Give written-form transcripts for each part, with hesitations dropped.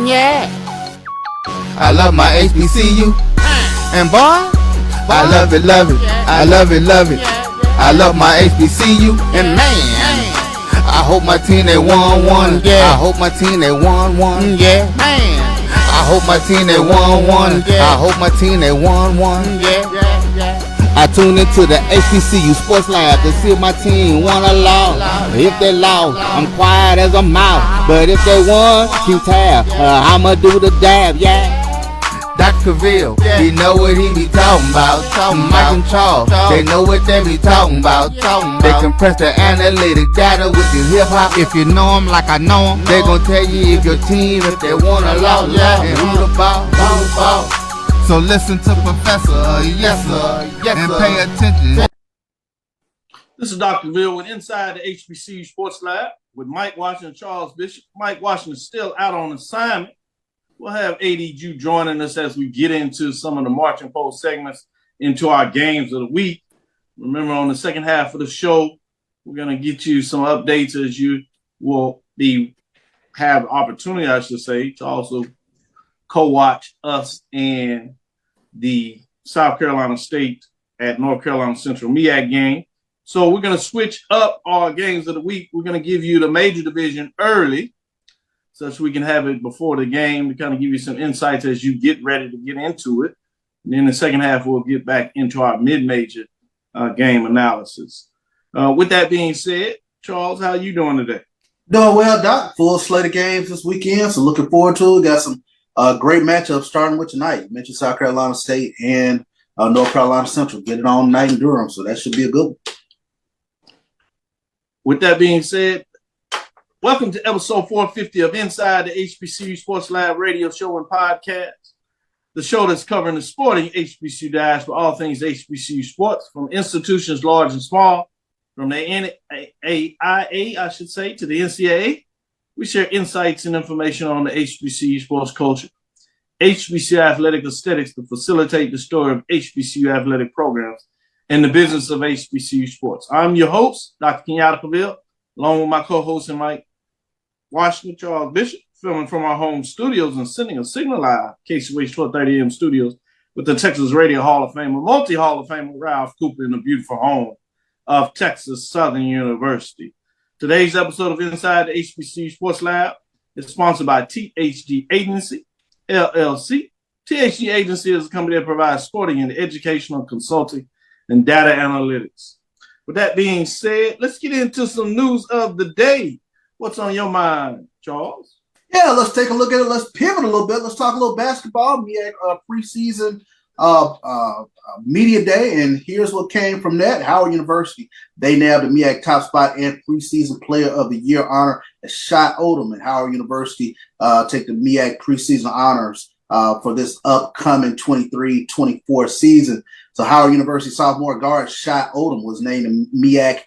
Yeah. I love my HBCU. And boy, I love it, love it. I love it, love it. I love my HBCU. And man, I hope my team they won one. Yeah. I hope my team they won one. Yeah. Man, I hope my team they won one. I hope my team they won one. Yeah. I tune into the HBCU Sports Lab to see if my team won or lost. If they lost, I'm quiet as a mouse. But if they won, keep tab. I'ma do the dab, yeah. Dr. Cavil, he know what he be talking about. Mike and Charles, they know what they be talking about. They compress the analytic data with the hip hop. If you know them like I know them, they gon' tell you if your team, if they won or lost, and who the ball. So listen to Professor, yes sir, and pay attention. This is Dr. Cavil with Inside the HBCU Sports Lab with Mike Washington and Charles Bishop. Mike Washington is still out on assignment. We'll have AD Jew joining us as we get into some of the marching post segments into our games of the week. Remember, on the second half of the show, we're going to get you some updates as you will have opportunity, I should say, to also co-watch us and the South Carolina State at North Carolina Central MEAC game. So we're going to switch up our games of the week. We're going to give you the major division early, so we can have it before the game to kind of give you some insights as you get ready to get into it. And then the second half, we'll get back into our mid-major game analysis. With that being said, Charles, how are you doing today? Doing well, Doc. Full slate of games this weekend, so looking forward to it. Got some great matchups starting with tonight. You mentioned South Carolina State and North Carolina Central. Get it on tonight in Durham, so that should be a good one. With that being said, welcome to episode 450 of Inside the HBCU Sports Lab radio show and podcast, the show that's covering the sporting HBCU diaspora, all things HBCU sports, from institutions large and small, from the NAIA, I should say, to the NCAA. We share insights and information on the HBCU sports culture, HBCU athletic aesthetics to facilitate the story of HBCU athletic programs and the business of HBCU sports. I'm your host, Dr. Kenyatta Cavil, along with my co-host and Mike Washington, Charles Bishop, filming from our home studios and sending a signal live, KCH 1230 AM studios, with the Texas Radio Hall of Famer, multi-Hall of Famer Ralph Cooper in the beautiful home of Texas Southern University. Today's episode of Inside the HBCU Sports Lab is sponsored by THG Agency, LLC. THG Agency is a company that provides sporting and educational consulting and data analytics. With that being said, let's get into some news of the day. What's on your mind, Charles? Yeah, let's take a look at it. Let's pivot a little bit. Let's talk a little basketball. We had a preseason media day, and here's what came from that. Howard University, they nabbed the MEAC top spot and preseason player of the year honor as Shai Odom, and Howard University take the MEAC preseason honors for this upcoming 23-24 season. So Howard University sophomore guard Shai Odom was named the MEAC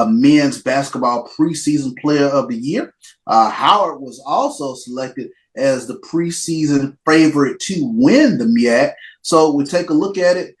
men's basketball preseason player of the year. Howard was also selected as the preseason favorite to win the MEAC. So we take a look at it.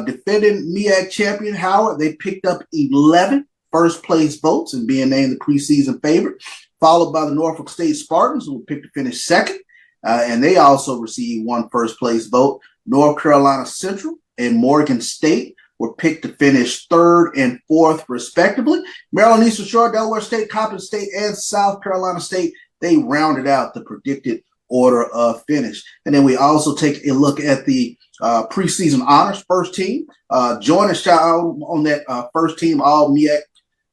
Defending MEAC champion Howard, they picked up 11 first place votes and being named the preseason favorite, followed by the Norfolk State Spartans, who were picked to finish second. And they also received one first place vote. North Carolina Central and Morgan State were picked to finish third and fourth, respectively. Maryland Eastern Shore, Delaware State, Coppin State, and South Carolina State, they rounded out the predicted order of finish. And then we also take a look at the preseason honors first team. Joining Shai on that first team all MEAC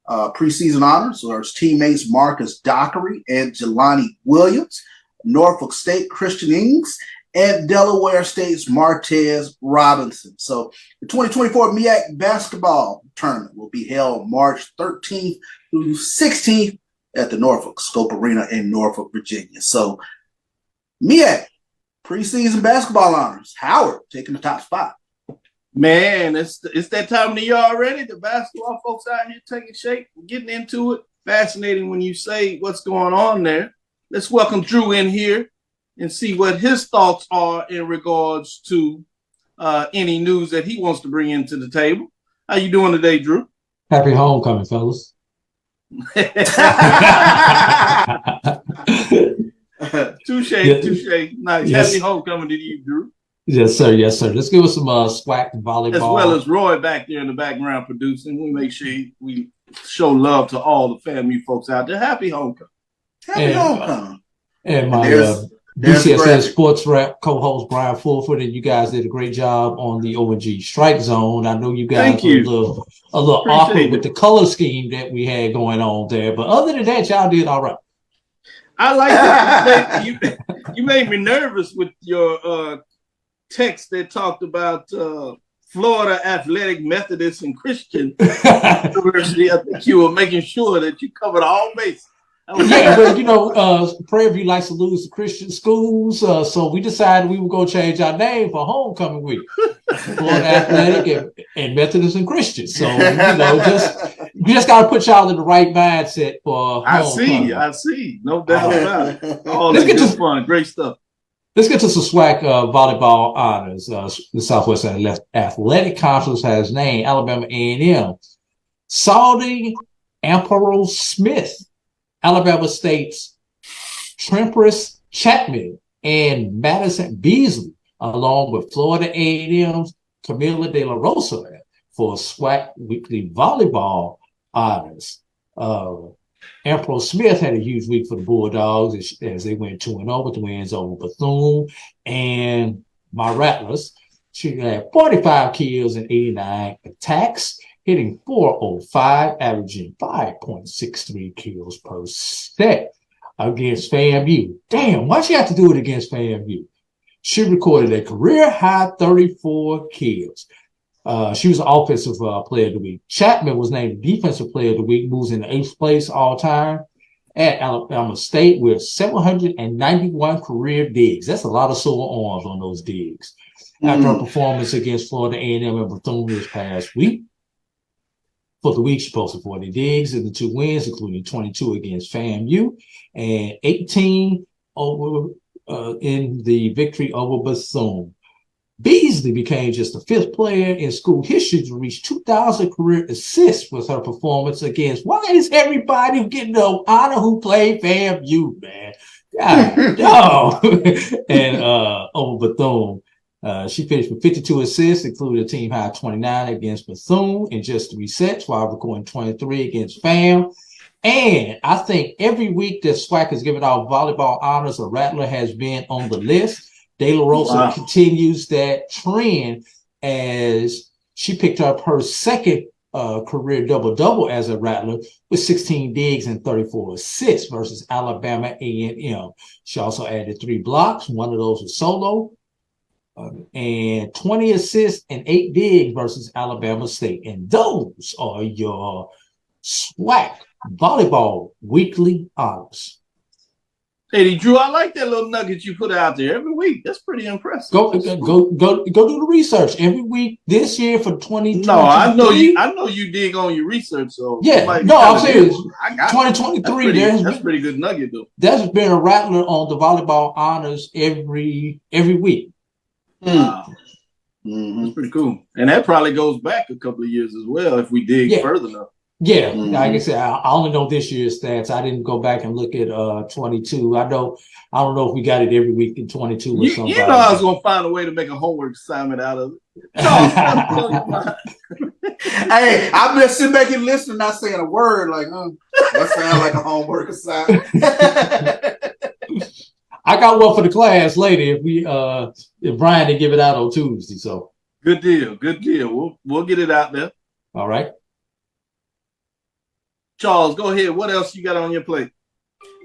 preseason honors are his teammates Marcus Dockery and Jelani Williams, Norfolk State Christian Ings, and Delaware State's Martez Robinson. So the 2024 MEAC basketball tournament will be held March 13th through 16th at the Norfolk Scope Arena in Norfolk, Virginia. So MEAC preseason basketball honors. Howard taking the top spot. Man, it's that time of the year already. The basketball folks out here taking shape, getting into it. Fascinating when you say what's going on there. Let's welcome Drew in here and see what his thoughts are in regards to any news that he wants to bring into the table. How you doing today, Drew? Happy homecoming, fellas. Touche. Nice. Yes. Happy homecoming to you, Drew. Yes, sir. Yes, sir. Let's give us some SWAC volleyball. As well as Roy back there in the background producing. We make sure we show love to all the FAMU folks out there. Happy homecoming. Happy homecoming. And my BCSN SportsWrap co-host Brian Fulford, and you guys did a great job on the ONG Strike Zone. I know you guys were a little awkward with the color scheme that we had going on there, but other than that, y'all did all right. I like that. You made me nervous with your text that talked about Florida Athletic Methodist and Christian University. I think you were making sure that you covered all bases. Yeah, but you know, Prairie View likes to lose to Christian schools, so we decided we were going to change our name for homecoming week. Florida Athletic and Methodist and Christian. So you know, you just got to put y'all in the right mindset for homecoming. I see, no doubt about it. Oh, let's get fun, great stuff. Let's get to some SWAC volleyball honors. The Southwest Athletic Conference has named Alabama A&M Saudi Amparo Smith, Alabama State's Tempest Chapman, and Madison Beasley, along with Florida A&M's Camila De La Rosa for SWAC Weekly Volleyball honors. Amparo Smith had a huge week for the Bulldogs as they went 2-0 with the wins over Bethune and my Rattlers. She had 45 kills and 89 attacks, hitting .405, averaging 5.63 kills per set against FAMU. Damn, why'd she have to do it against FAMU? She recorded a career-high 34 kills. She was the offensive player of the week. Chapman was named defensive player of the week, moves in 8th place all-time at Alabama State with 791 career digs. That's a lot of sore arms on those digs. After her performance against Florida A&M and Bethune this past week, for the week, she posted 40 digs in the 2 wins, including 22 against FAMU and 18 over in the victory over Bethune. Beasley became just the 5th player in school history to reach 2,000 career assists with her performance against. Why is everybody getting the honor who played FAMU, man? God, no. And over Bethune. She finished with 52 assists, including a team high 29 against Bethune in just 3 sets, while recording 23 against FAM. And I think every week that SWAC has given out volleyball honors, a Rattler has been on the list. De La Rosa continues that trend as she picked up her 2nd career double-double as a Rattler with 16 digs and 34 assists versus Alabama A&M. She also added 3 blocks. One of those was solo. And 20 assists and 8 digs versus Alabama State. And those are your SWAC volleyball weekly honors. Hey, Drew, I like that little nugget you put out there every week. That's pretty impressive. Go do the research every week this year for 2023. No, I know you dig on your research. So yeah, no, I'm serious. 2023. That's pretty good nugget though. There's been a Rattler on the volleyball honors every week. Wow. That's pretty cool. And that probably goes back a couple of years as well if we dig further enough. Yeah, like I said, I only know this year's stats. I didn't go back and look at 22. I don't know if we got it every week in 22 or something. You know I was gonna find a way to make a homework assignment out of it. Hey, I've been sitting back and listening, not saying a word like, that sounds like a homework assignment. I got one for the class later if Brian didn't give it out on Tuesday. So good deal. We'll get it out there. All right. Charles, go ahead. What else you got on your plate?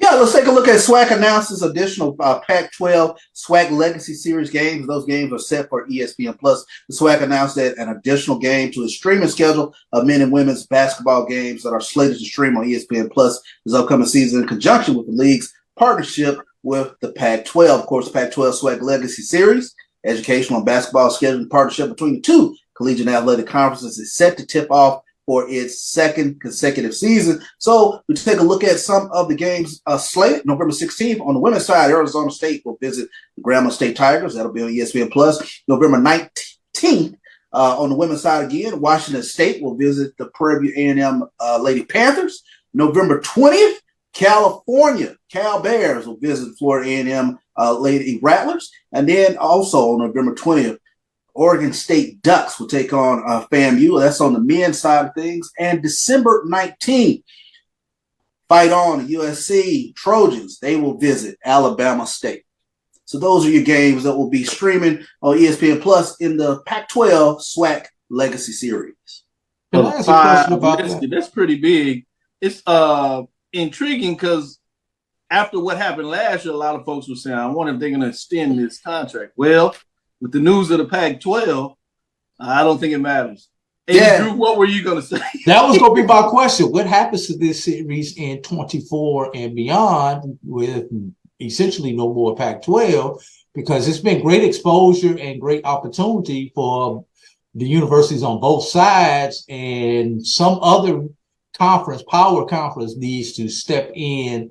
Yeah, let's take a look at SWAC announces additional Pac-12 SWAC Legacy Series games. Those games are set for ESPN Plus. The SWAC announced that an additional game to its streaming schedule of men and women's basketball games that are slated to stream on ESPN Plus this upcoming season in conjunction with the league's partnership with the Pac-12. Of course, the Pac-12 SWAC Legacy Series, educational and basketball scheduling partnership between the 2 collegiate athletic conferences, is set to tip off for its 2nd consecutive season. So we take a look at some of the games slated. November 16th on the women's side, Arizona State will visit the Grambling State Tigers. That'll be on ESPN Plus. November 19th on the women's side again, Washington State will visit the Prairie View A&M Lady Panthers. November 20th, California, Cal Bears will visit Florida A&M Lady Rattlers. And then also on November 20th, Oregon State Ducks will take on FAMU. That's on the men's side of things. And December 19th, fight on USC Trojans. They will visit Alabama State. So those are your games that will be streaming on ESPN Plus in the Pac-12 SWAC Legacy Series. Can I ask a question about that? That's pretty big. It's intriguing because after what happened last year, a lot of folks were saying, I wonder if they're going to extend this contract. Well, with the news of the Pac-12, I don't think it matters. Hey, Drew, what were you going to say? That was going to be my question. What happens to this series in 24 and beyond with essentially no more Pac-12? Because it's been great exposure and great opportunity for the universities on both sides, and some other power conference needs to step in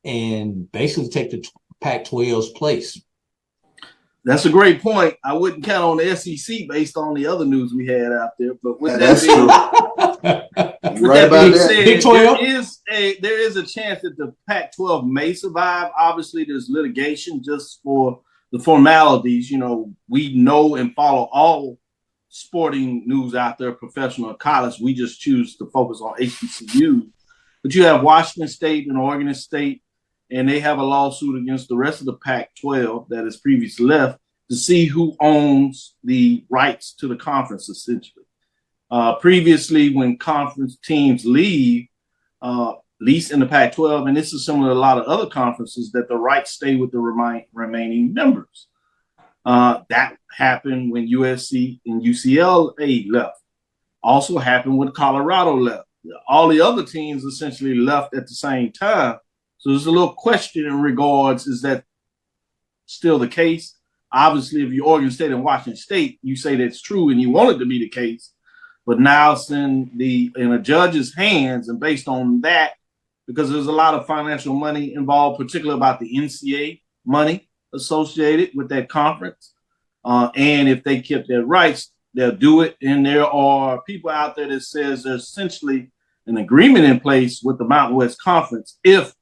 and basically take the Pac-12's place. That's a great point. I wouldn't count on the SEC based on the other news we had out there. But with that's true. That being said, there is a chance that the Pac-12 may survive. Obviously, there's litigation just for the formalities. You know, we know and follow all sporting news out there, professional or college. We just choose to focus on HBCU. But you have Washington State and Oregon State, and they have a lawsuit against the rest of the Pac-12 that has previously left to see who owns the rights to the conference, essentially. Previously, when conference teams leave, at least in the Pac-12, and this is similar to a lot of other conferences, that the rights stay with the remaining members. That happened when USC and UCLA left. Also happened when Colorado left. All the other teams essentially left at the same time. So there's a little question in regards, is that still the case? Obviously, if you're Oregon State and Washington State, you say that's true and you want it to be the case. But now it's in a judge's hands, and based on that, because there's a lot of financial money involved, particularly about the NCAA money associated with that conference. And if they kept their rights, they'll do it. And there are people out there that says there's essentially an agreement in place with the Mountain West Conference if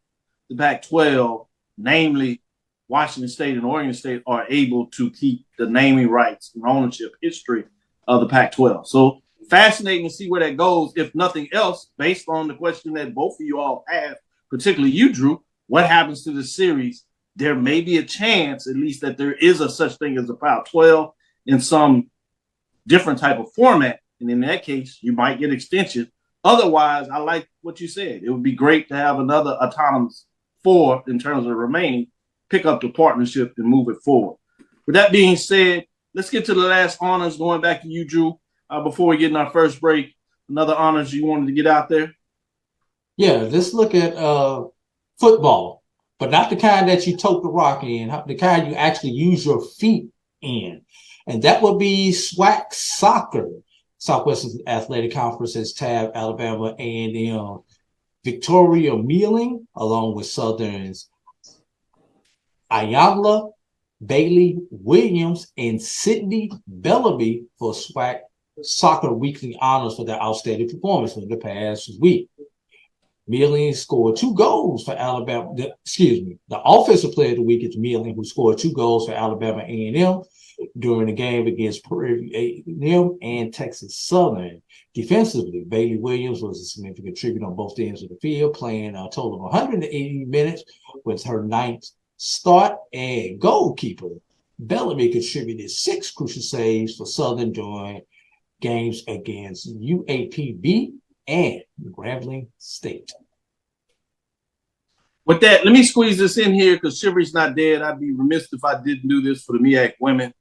the Pac-12, namely Washington State and Oregon State, are able to keep the naming rights and ownership history of the Pac-12. So fascinating to see where that goes, if nothing else, based on the question that both of you all have, particularly you, Drew, what happens to the series? There may be a chance, at least, that there is a such thing as a Pac-12 in some different type of format. And in that case, you might get extension. Otherwise, I like what you said. It would be great to have another autonomous four in terms of remaining, pick up the partnership and move it forward. With that being said, let's get to the last honors, going back to you, Drew, before we get in our first break. Another honors you wanted to get out there? Yeah, let's look at football, but not the kind that you tote the rock in, the kind you actually use your feet in. And that would be SWAC soccer. Southwestern Athletic Conference has tabbed Alabama A&M Victoria Mealing, along with Southern's Ayanla Bailey Williams and Sydney Bellamy for SWAC Soccer Weekly honors for their outstanding performance from the past week. Mealing scored 2 goals for Alabama. The offensive player of the week is Mealing, who scored 2 goals for Alabama A&M during the game against Prairie A&M and Texas Southern. Defensively, Bailey Williams was a significant contributor on both ends of the field, playing a total of 180 minutes with her 9th start, and goalkeeper Bellamy contributed 6 crucial saves for Southern during games against UAPB and Grambling State. With that, let me squeeze this in here because Shivery's not dead. I'd be remiss if I didn't do this for the MEAC women.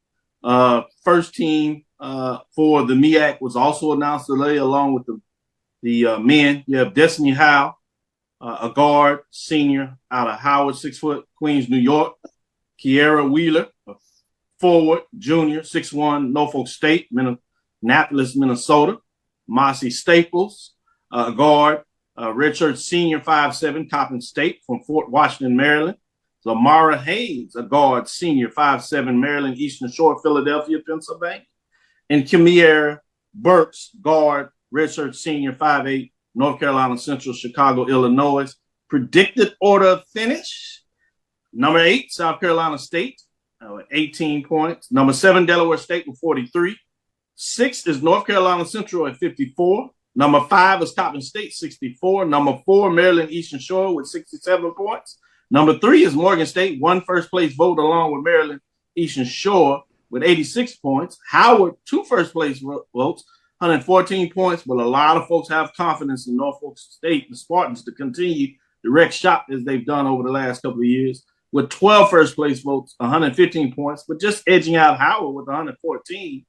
First team for the MEAC was also announced today, along with the men. You have Destiny Howe, a guard, senior out of Howard, 6 foot, Queens, New York. Kiera Wheeler, a forward, junior, 6'1", Norfolk State, Minneapolis, Minnesota. Mossy Staples, a guard, redshirt senior, 5'7", Coppin State from Fort Washington, Maryland. Lamara Hayes, a guard, senior, 5'7", Maryland, Eastern Shore, Philadelphia, Pennsylvania. And Kamiera Burks, guard, redshirt senior, 5'8", North Carolina Central, Chicago, Illinois. predicted order of finish. Number 8, South Carolina State with 18 points. Number 7, Delaware State with 43. 6 is North Carolina Central at 54. Number 5 is Coppin State, 64. Number 4, Maryland Eastern Shore with 67 points. Number 3 is Morgan State, one first-place vote along with Maryland Eastern Shore with 86 points. Howard, 2 first-place votes, 114 points, but a lot of folks have confidence in Norfolk State, the Spartans, to continue the wreck shop as they've done over the last couple of years with 12 first-place votes, 115 points, but just edging out Howard with 114.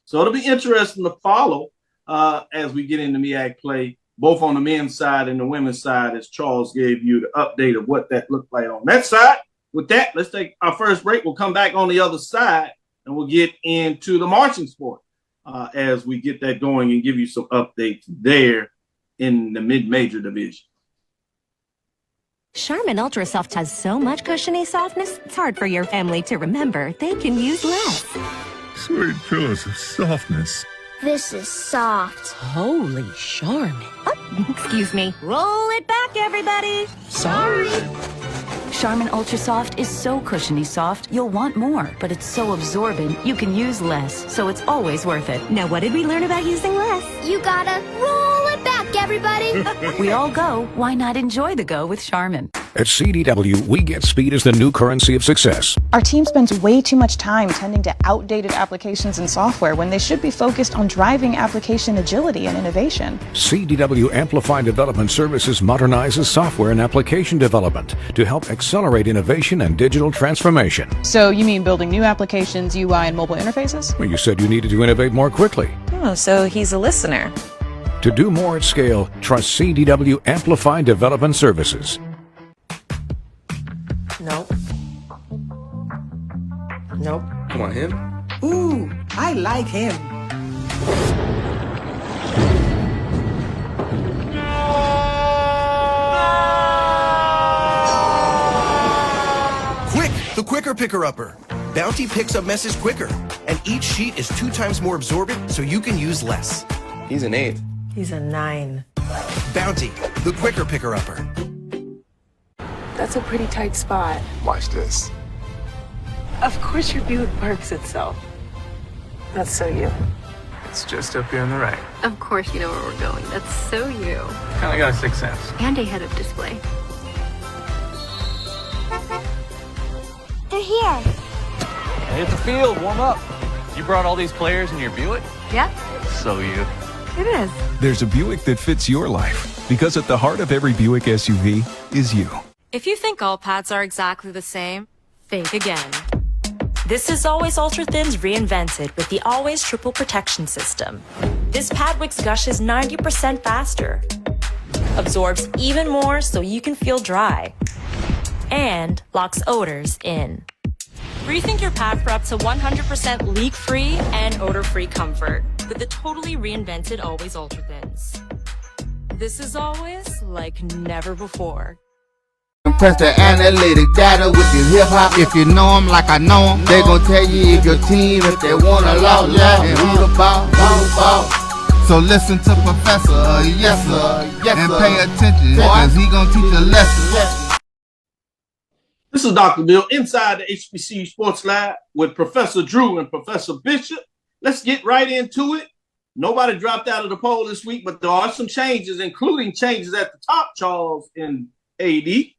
So it'll be interesting to follow as we get into MEAC play, both on the men's side and the women's side, as Charles gave you the update of what that looked like on that side. With that, let's take our first break. We'll come back on the other side, and we'll get into the marching sport as we get that going and give you some updates there in the mid-major division. Charmin Ultra Soft has so much cushiony softness, it's hard for your family to remember they can use less. Sweet pillows of softness. This is soft. Holy Charmin. Oh, excuse me. Roll it back, everybody. Sorry. Charmin Ultra Soft is so cushiony soft, you'll want more, but it's so absorbent, you can use less, so it's always worth it. Now, what did we learn about using less? You gotta roll it back, everybody. We all go, why not enjoy the go with Charmin? At CDW, we get speed as the new currency of success. Our team spends way too much time tending to outdated applications and software when they should be focused on driving application agility and innovation. CDW Amplified Development Services modernizes software and application development to help accelerate innovation and digital transformation. So you mean building new applications, UI, and mobile interfaces? Well, you said you needed to innovate more quickly. Oh, so he's a listener. To do more at scale, trust CDW Amplified Development Services. Nope. Nope. Come on, him? Ooh, I like him. Quick! The quicker picker-upper. Bounty picks up messes quicker, and each sheet is 2 times more absorbent, so you can use less. He's an 8. He's a 9. Bounty, the quicker picker-upper. That's a pretty tight spot. Watch this. Of course your Buick parks itself. That's so you. It's just up here on the right. Of course you know where we're going. That's so you. Kinda got a 6th sense. And a head-up display. They're here. Hit the field, warm up. You brought all these players in your Buick? Yeah, So you. it is. There's a Buick that fits your life, because at the heart of every Buick SUV is you. If you think all pads are exactly the same, think again. This is Always Ultra Thins reinvented with the Always Triple Protection System. This pad wicks gushes 90% faster, absorbs even more so you can feel dry, and locks odors in. Rethink your pad for up to 100% leak-free and odor-free comfort with the totally reinvented Always Ultra Thins. This is always like never before. Compress the analytic data with your hip hop. If you know them like I know them, they gon' tell you if your team, if they want a lot, and who the ball. So listen to Professor, yes sir, and pay attention, cause he gon' teach a lesson. This is Dr. Bill inside the HBCU Sports Lab with Professor Drew and Professor Bishop. Let's get right into it. Nobody dropped out of the poll this week, but there are some changes, including changes at the top, Charles and AD.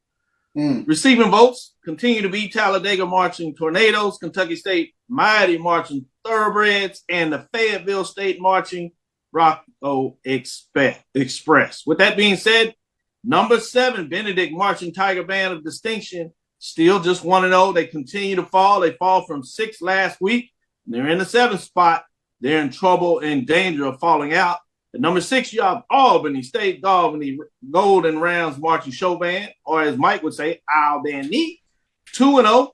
Receiving votes continue to be Talladega Marching Tornadoes, Kentucky State Mighty Marching Thoroughbreds, and the Fayetteville State Marching Rocco Express. With that being said, number 7, Benedict Marching Tiger Band of Distinction, still just 1-0. They continue to fall. They fall from 6th last week. They're in the 7th spot. They're in trouble and danger of falling out. At number 6, you have Albany State Golden Rounds Marching Show Band, or as Mike would say, Albany, 2-0,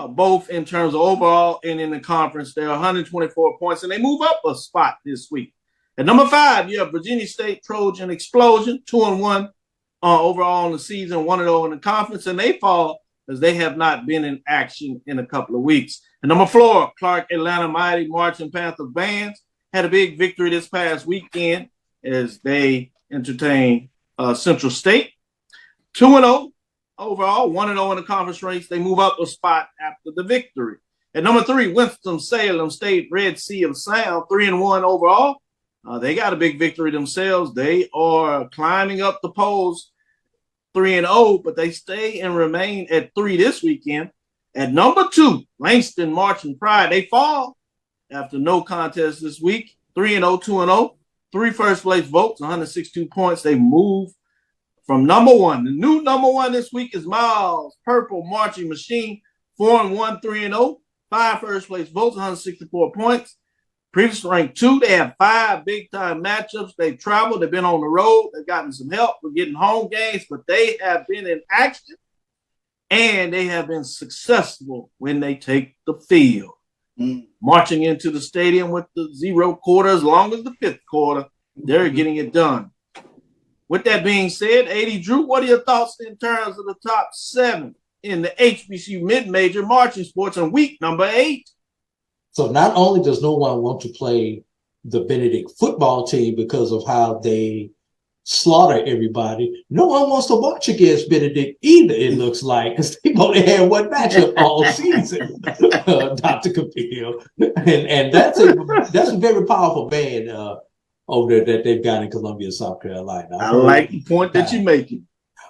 both in terms of overall and in the conference. They're 124 points, and they move up a spot this week. At number 5, you have Virginia State Trojan Explosion, 2-1 overall in the season, 1-0 in the conference, and they fall as they have not been in action in a couple of weeks. At number 4, Clark Atlanta Mighty Marching Panthers Bands had a big victory this past weekend as they entertained Central State. 2-0 overall, 1-0 in the conference race. They move up a spot after the victory. At number 3, Winston-Salem State Red Sea of Sound, 3-1 overall. They got a big victory themselves. They are climbing up the polls, 3-0, but they stay and remain at 3 this weekend. At number 2, Langston Marching Pride. They fall after no contest this week, 3-0, 2-0. 3 first-place votes, 162 points. They move from number 1. The new number 1 this week is Miles Purple Marching Machine, 4-1, 3-0. 5 first-place votes, 164 points. Previously ranked 2. They have 5 big-time matchups. They've traveled. They've been on the road. They've gotten some help for getting home games, but they have been in action, and they have been successful when they take the field. Marching into the stadium with the 0 quarter as long as the 5th quarter, they're getting it done. With that being said, AD Drew, what are your thoughts in terms of the top 7 in the HBCU mid-major marching sports in week number 8? So not only does no one want to play the Benedict football team because of how they slaughter everybody, no one wants to watch against Benedict either, it looks like, because they've only had one matchup all season, Dr. Cavil. And that's a very powerful band over there that they've got in Columbia, South Carolina. I like the point that you're making.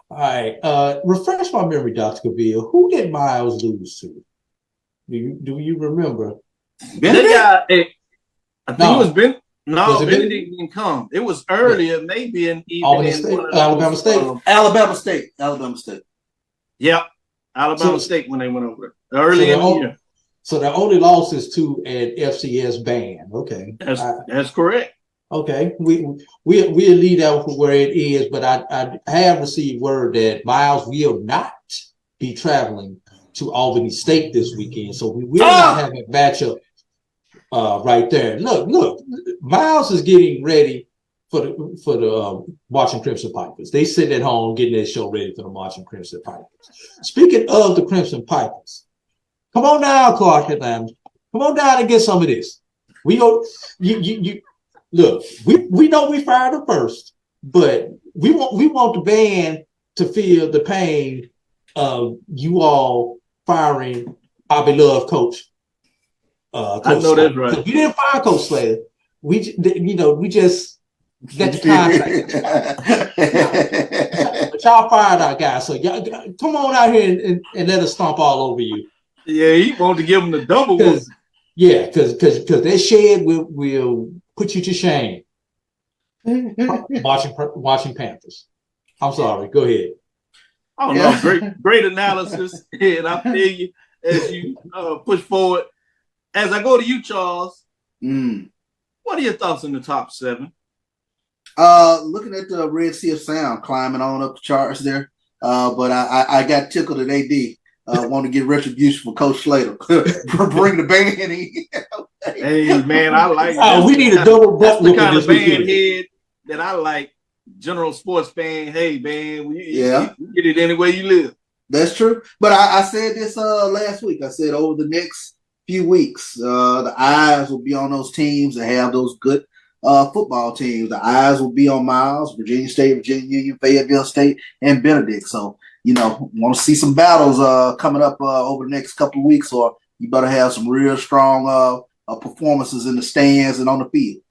All right. Refresh my memory, Dr. Cavil. Who did Miles lose to? Do you remember? Benedict? I think it was Ben. No, Benedict didn't come. It was earlier, maybe in Alabama State. Alabama State. Yeah, Alabama State when they went over early in the year. So the only loss is to an FCS band. Okay, that's correct. Okay, we'll leave that for where it is, but I have received word that Miles will not be traveling to Albany State this weekend, so we will not have a matchup right there. Look, Miles is getting ready for the Marching Crimson Pipers. They sit at home getting their show ready for the Marching Crimson Pipers. Speaking of the Crimson Pipers, come on down, Clark Atlanta. Come on down and get some of this. We go. Look, we know we fired them first, but we want the band to feel the pain of you all firing our beloved coach. I know that's right. We didn't fire Coach Slater. We just let the contract. But y'all fired our guy, so y'all come on out here and let us stomp all over you. Yeah, he wanted to give him the double one. Yeah, because that shed will put you to shame. Watching Panthers. I'm sorry. Go ahead. Oh no, great analysis, and I feel you as you push forward. As I go to you, Charles, what are your thoughts on the top 7? Looking at the Red Sea of Sound climbing on up the charts there, but I got tickled at AD. Want to get retribution for Coach Slater. Bring the band in. Hey man, I like that. We need a double butt. That's the kind of band head that I like. General sports fan. Hey man, you get it any way you live. That's true. But I said this last week. I said over the next few weeks, the eyes will be on those teams that have those good football teams. The eyes will be on Miles, Virginia State, Virginia Union, Fayetteville State, and Benedict. So, want to see some battles coming up over the next couple of weeks, or you better have some real strong performances in the stands and on the field.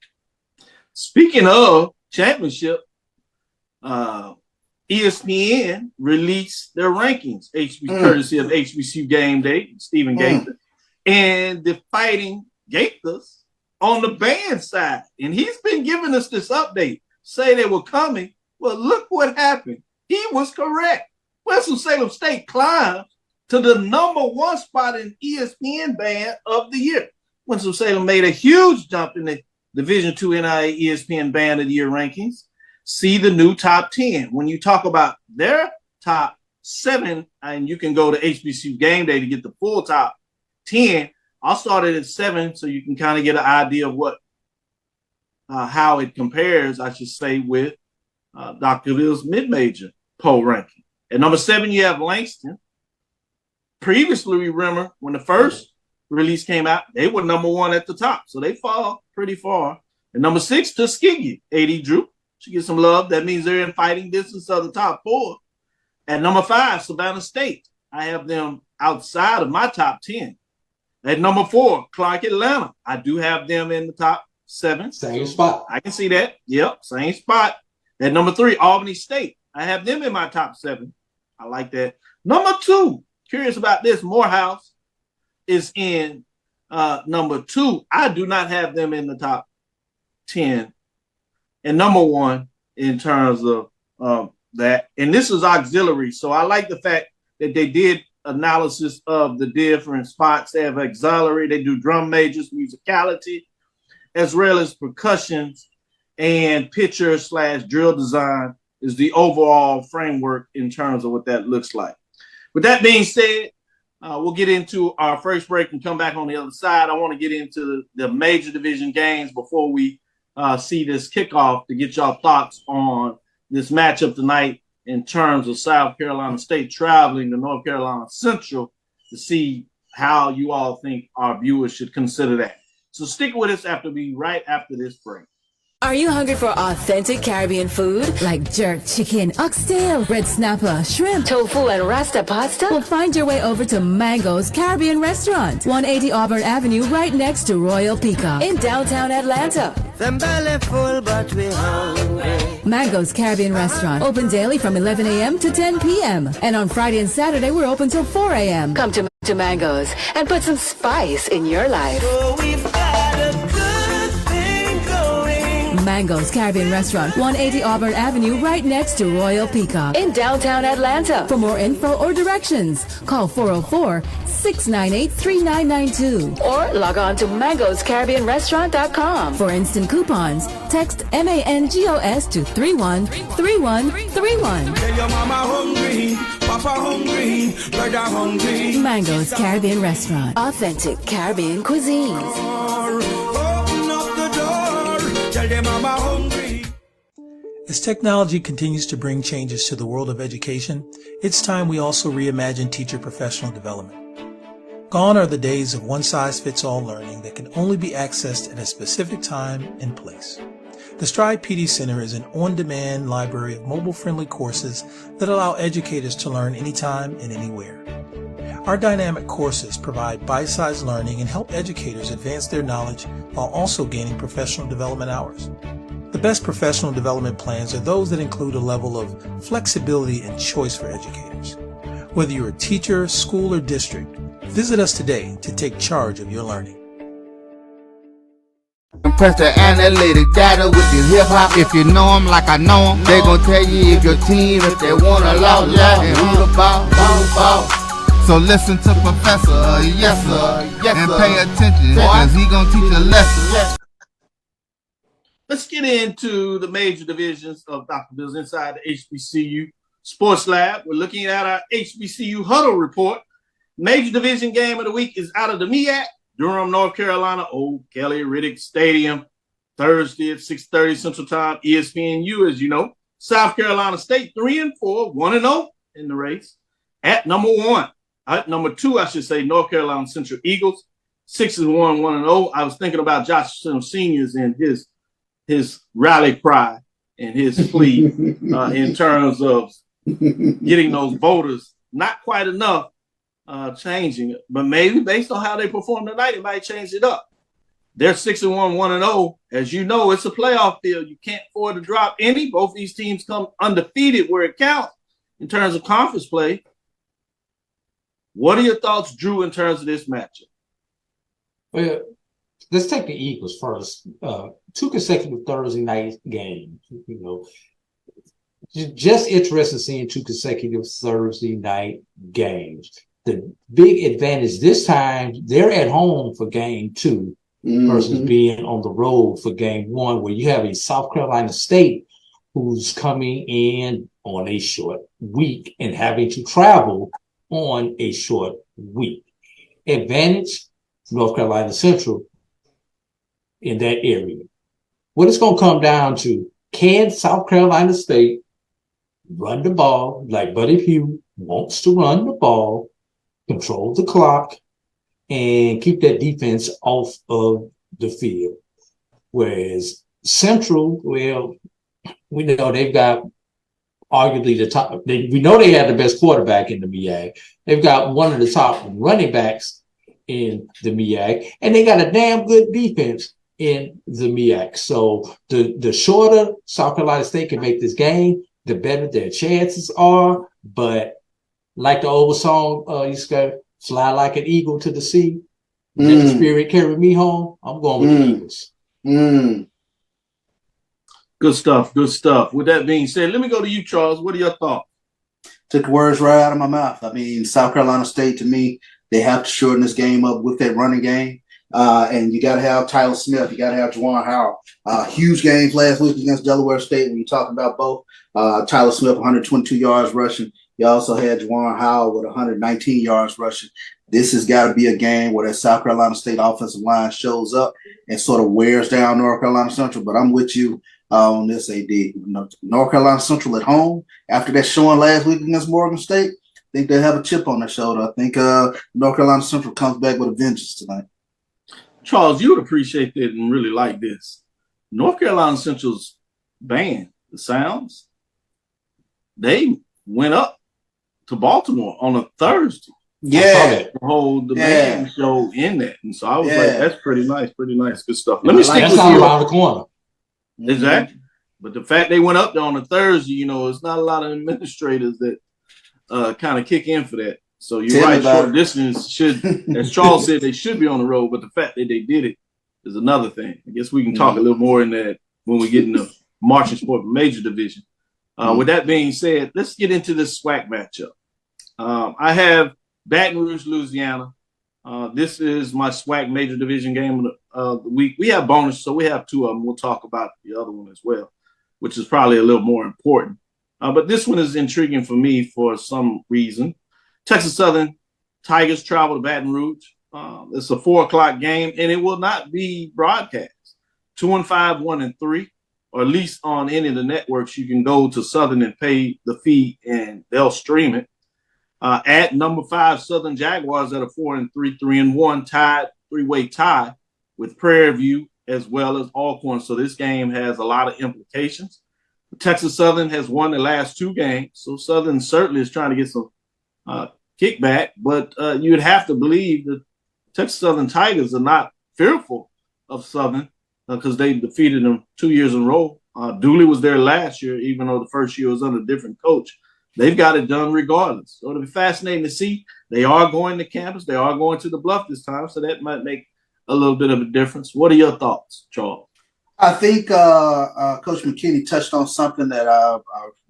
Speaking of championship, ESPN released their rankings, courtesy of HBCU Gameday, Stephen Gaither, and the Fighting Gaithers on the band side. And he's been giving us this update, say they were coming. Well, look what happened. He was correct. Winston-Salem State climbed to the number 1 spot in ESPN Band of the Year. Winston-Salem made a huge jump in the Division II NIA ESPN Band of the Year rankings. See the new top 10. When you talk about their top 7, and you can go to HBCU Gameday to get the full top 10. I'll start it at 7 so you can kind of get an idea of what how it compares, I should say, with Dr. Cavil's mid-major poll ranking. At number 7, you have Langston. Previously, remember, when the first release came out, they were number 1 at the top, so they fall pretty far. At number 6, Tuskegee, AD Drew. Should get some love. That means they're in fighting distance of the top 4. At number 5, Savannah State. I have them outside of my top 10. At number 4, Clark Atlanta. I do have them in the top 7. Same spot. I can see that. Yep, same spot. At number 3, Albany State. I have them in my top 7. I like that. Number 2, curious about this, Morehouse is in number 2. I do not have them in the top 10. And number 1 in terms of that. And this is auxiliary. So I like the fact that they did analysis of the different spots. They have auxiliary. They do drum majors, musicality, as well as percussions and picture/drill design is the overall framework in terms of what that looks like. With that being said, we'll get into our first break and come back on the other side. I want to get into the major division games before we see this kickoff to get y'all thoughts on this matchup tonight in terms of South Carolina State traveling to North Carolina Central to see how you all think our viewers should consider that. So stick with us right after this break. Are you hungry for authentic Caribbean food like jerk chicken, oxtail, red snapper, shrimp, tofu, and rasta pasta? Well, find your way over to Mango's Caribbean Restaurant, 180 Auburn Avenue, right next to Royal Peacock in downtown Atlanta. Them belly full, but we hungry. Mango's Caribbean Restaurant, open daily from 11 a.m. to 10 p.m. And on Friday and Saturday, we're open till 4 a.m. Come to Mango's and put some spice in your life. So we've got a good thing going. Mango's Caribbean Restaurant, 180 Auburn Avenue, right next to Royal Peacock in downtown Atlanta. For more info or directions, call 404-698-3992 or log on to mangoscaribbeanrestaurant.com. For instant coupons, text MANGOS to 313131. Tell your mama hungry, papa hungry, brother hungry. Mango's Caribbean Restaurant, authentic Caribbean cuisines. Open up the door, tell your mama hungry. As technology continues to bring changes to the world of education, it's time we also reimagine teacher professional development. Gone are the days of one-size-fits-all learning that can only be accessed at a specific time and place. The Stride PD Center is an on-demand library of mobile-friendly courses that allow educators to learn anytime and anywhere. Our dynamic courses provide bite-sized learning and help educators advance their knowledge while also gaining professional development hours. The best professional development plans are those that include a level of flexibility and choice for educators. Whether you're a teacher, school, or district, visit us today to take charge of your learning. Press the analytic data with the hip hop. If you know them like I know them, they gon' tell you if your team, if they want to loud, and who the ball. So listen to Professor, yes sir, and pay attention, cause he gon' teach a lesson. Let's get into the major divisions of Dr. Bill's inside the HBCU Sports Lab. We're looking at our HBCU Huddle Report. Major division game of the week is out of the MEAC, Durham, North Carolina, Old Kelly Riddick Stadium, Thursday at 6:30 Central Time, ESPNU, as you know. South Carolina State, 3-4, 1-0 in the race. At number 1, at number 2, I should say, North Carolina Central Eagles, 6-1, 1-0. I was thinking about Josh Senior's and his rally cry and his plea in terms of getting those voters. Not quite enough changing it, but maybe based on how they perform tonight, it might change it up. They're 6-1, 1-0. As you know, it's a playoff field. You can't afford to drop any. Both these teams come undefeated where it counts in terms of conference play. What are your thoughts, Drew, in terms of this matchup? Well, let's take the Eagles first. 2 consecutive Thursday night games. You know, just interested in seeing 2 consecutive Thursday night games. The big advantage this time, they're at home for game 2 versus being on the road for game 1, where you have a South Carolina State who's coming in on a short week and having to travel on a short week. Advantage, North Carolina Central in that area. What it's going to come down to, can South Carolina State run the ball like Buddy Pugh wants to run the ball, control the clock, and keep that defense off of the field? Whereas Central, well, we know they've got arguably the top. We know they had the best quarterback in the MEAC. They've got one of the top running backs in the MEAC, and they got a damn good defense in the MEAC. So the shorter South Carolina State can make this game, the better their chances are. But like the old song, used to fly like an eagle to the sea. Let the spirit carry me home. I'm going with the Eagles. Good stuff. Good stuff. With that being said, let me go to you, Charles. What are your thoughts? Took the words right out of my mouth. I mean, South Carolina State, to me, they have to shorten this game up with that running game. And you got to have Tyler Smith. You got to have Juwan Howell. Huge games last week against Delaware State when you're talking about both. Tyler Smith, 122 yards rushing. You also had Juwan Howell with 119 yards rushing. This has got to be a game where that South Carolina State offensive line shows up and sort of wears down North Carolina Central. But I'm with you on this, AD. North Carolina Central at home, after that showing last week against Morgan State, I think they have a chip on their shoulder. I think North Carolina Central comes back with a vengeance tonight. Charles, you would appreciate that and really like this. North Carolina Central's band, the Sounds, they went up to Baltimore on a Thursday. Yeah. To hold the band show in that. And so I was like, that's pretty nice. Good stuff. Let me stick with you. You. Around the corner. Exactly. But the fact they went up there on a Thursday, it's not a lot of administrators that kind of kick in for that. So you're right. Short distance should, as Charles said, they should be on the road. But the fact that they did it is another thing. I guess we can talk a little more in that when we get in the Marching Sport Major Division. With that being said, let's get into this SWAC matchup. I have Baton Rouge, Louisiana. This is my SWAC Major Division game of the week. We have bonus, so we have two of them. We'll talk about the other one as well, which is probably a little more important. But this one is intriguing for me for some reason. Texas Southern Tigers travel to Baton Rouge. It's a 4:00 game, and it will not be broadcast. 2-5, 1-3, or at least on any of the networks. You can go to Southern and pay the fee, and they'll stream it. At number 5, Southern Jaguars at a 4-3, 3-1 tied, three-way tie with Prairie View as well as Alcorn. So this game has a lot of implications. Texas Southern has won the last 2 games, so Southern certainly is trying to get some kickback, but you would have to believe that Texas Southern Tigers are not fearful of Southern because they defeated them 2 years in a row. Dooley was there last year, even though the first year was under a different coach. They've got it done regardless. So it'll be fascinating to see. They are going to campus. They are going to the Bluff this time, so that might make a little bit of a difference. What are your thoughts, Charles? I think Coach McKinney touched on something that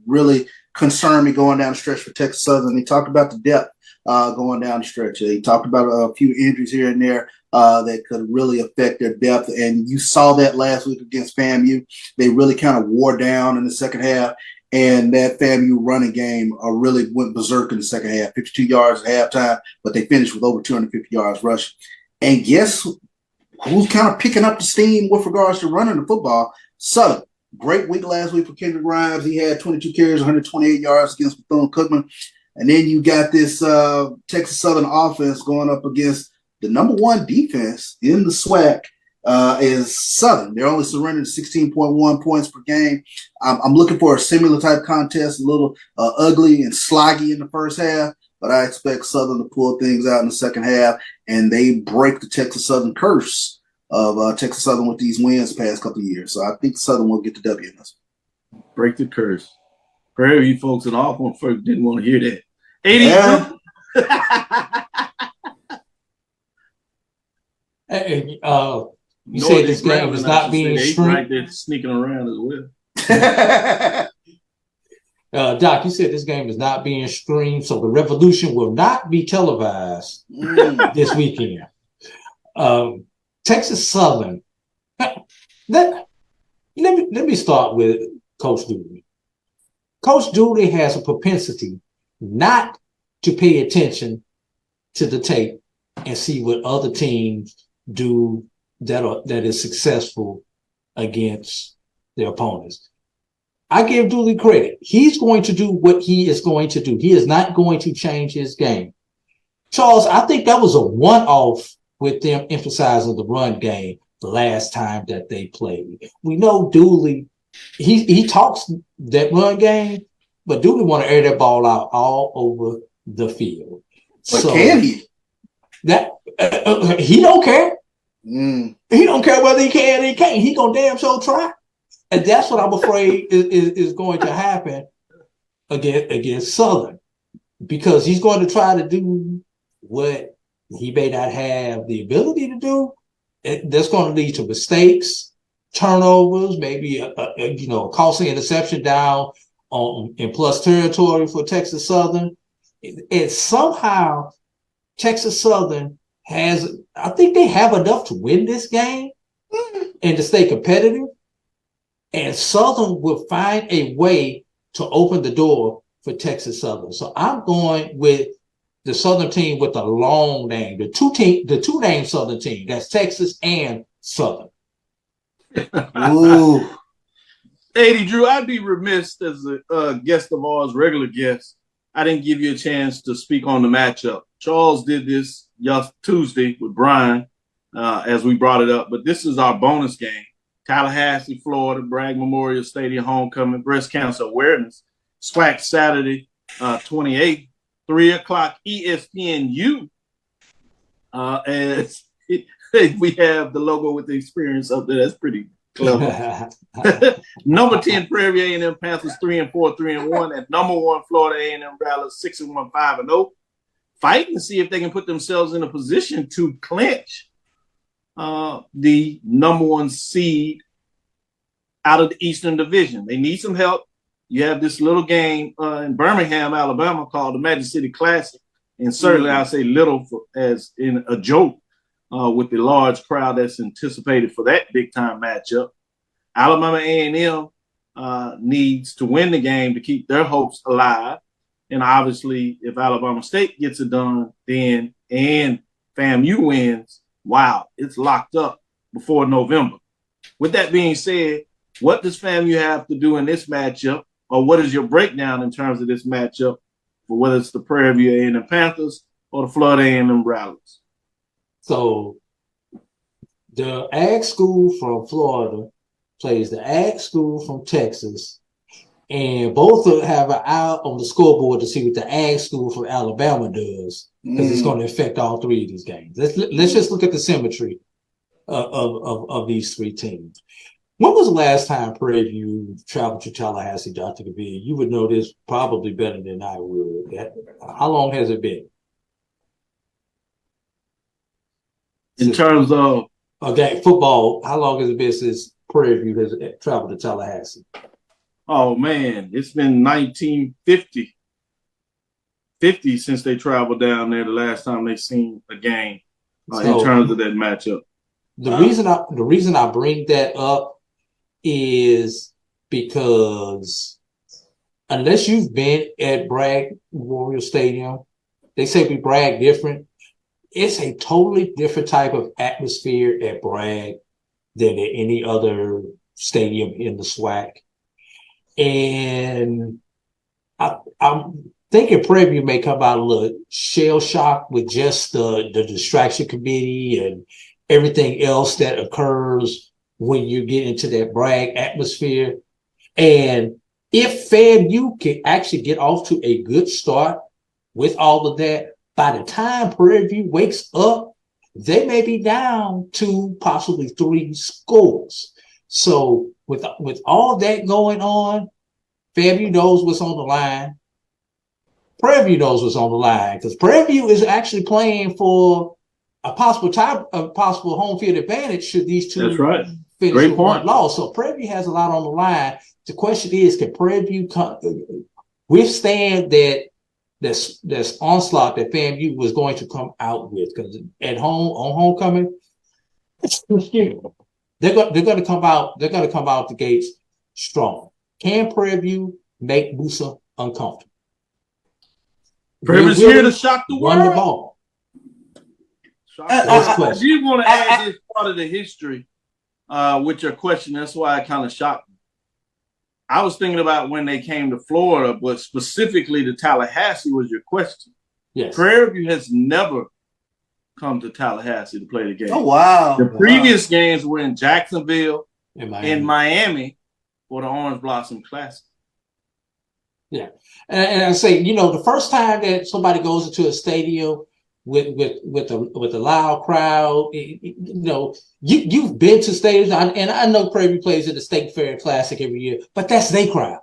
really concerned me going down the stretch for Texas Southern. He talked about the depth going down the stretch. He talked about a few injuries here and there that could really affect their depth. And you saw that last week against FAMU. They really kind of wore down in the second half. And that FAMU running game really went berserk in the second half, 52 yards at halftime, but they finished with over 250 yards rushing. And guess who's kind of picking up the steam with regards to running the football? Southern. Great week last week for Kendrick Grimes. He had 22 carries, 128 yards against Bethune-Cookman. And then you got this Texas Southern offense going up against the number 1 defense in the SWAC is Southern. They're only surrendering 16.1 points per game. I'm looking for a similar type contest, a little ugly and sloggy in the first half, but I expect Southern to pull things out in the second half, and they break the Texas Southern curse of Texas Southern with these wins the past couple of years. So I think Southern will get the W in this. Break the curse. Prairie View folks and Alcorn folks didn't want to hear that. 80. Yeah. You say this game is not being streamed. Right there sneaking around as well. Doc, you said this game is not being streamed, so the Revolution will not be televised this weekend. Texas Southern. Let me start with Coach Dooley. Coach Dooley has a propensity not to pay attention to the tape and see what other teams do that is successful against their opponents. I give Dooley credit. He's going to do what he is going to do. He is not going to change his game. Charles, I think that was a one-off with them emphasizing the run game the last time that they played. We know Dooley, he talks that run game, but Dooley want to air that ball out all over the field. But can he? That he don't care. He don't care whether he can or he can't. He gonna damn sure try, and that's what I'm afraid is going to happen against Southern, because he's going to try to do what he may not have the ability to do. That's going to lead to mistakes, turnovers, maybe a costly interception down in plus territory for Texas Southern. And somehow Texas Southern I think they have enough to win this game and to stay competitive. And Southern will find a way to open the door for Texas Southern. So I'm going with the Southern team with the long name, the two name Southern team. That's Texas and Southern. Ooh. 80, Drew, I'd be remiss as a guest of ours, regular guest. I didn't give you a chance to speak on the matchup. Charles did this Tuesday with Brian as we brought it up, but this is our bonus game. Tallahassee, Florida, Bragg Memorial Stadium homecoming, breast cancer awareness. SWAC Saturday, 28th, 3 o'clock ESPNU. As we have the logo with the experience up there. That's pretty clever. Number 10, Prairie A&M Panthers 3-4, 3-1. And number 1, Florida A&M Rattlers 6-1, 5-0. Fighting to see if they can put themselves in a position to clinch the number 1 seed out of the Eastern Division. They need some help. You have this little game in Birmingham, Alabama called the Magic City Classic. And certainly I'll say little as in a joke with the large crowd that's anticipated for that big-time matchup. Alabama A&M needs to win the game to keep their hopes alive. And obviously, if Alabama State gets it done, then and FAMU wins, wow, it's locked up before November. With that being said, what does FAMU have to do in this matchup, or what is your breakdown in terms of this matchup for whether it's the Prairie View A&M Panthers or the Florida A&M Rattlers? So the ag school from Florida plays the ag school from Texas, and both have an eye on the scoreboard to see what the ag school from Alabama does, because it's going to affect all 3 of these games. Let's just look at the symmetry of these 3 teams. When was the last time Prairie View traveled to Tallahassee, Dr. Cavil? You would know this probably better than I would. How long has it been? In terms of football, how long has it been since Prairie View has traveled to Tallahassee? Oh, man, it's been 1950 since they traveled down there the last time they seen a game in terms of that matchup. The reason I bring that up is because unless you've been at Bragg Memorial Stadium, they say we brag different. It's a totally different type of atmosphere at Bragg than at any other stadium in the SWAC. And I'm thinking Prairie View may come out a little shell shocked with just the distraction committee and everything else that occurs when you get into that Bragg atmosphere. And if FAMU can actually get off to a good start with all of that, by the time Prairie View wakes up, they may be down to possibly 3 scores. So with all that going on, FAMU knows what's on the line. Prairie View knows what's on the line, because Prairie View is actually playing for a possible home field advantage should these 2 finish with 1 loss. So Prairie View has a lot on the line. The question is, can Prairie View withstand this onslaught that FAMU was going to come out with? Because at home on homecoming, they're going to come out the gates strong. Can Prairie View make Musa uncomfortable? Prairie View's here to shock the world. Run the ball. I did want to add this part of the history with your question. That's why it kind of shocked me. I was thinking about when they came to Florida, but specifically to Tallahassee was your question. Yes. Prairie View has never come to Tallahassee to play the game. Oh, wow. The previous games were in Jacksonville and Miami for the Orange Blossom Classic. Yeah. And I say, the first time that somebody goes into a stadium with a loud crowd, you've been to stadiums, and I know Prairie View plays at the State Fair Classic every year, but that's their crowd.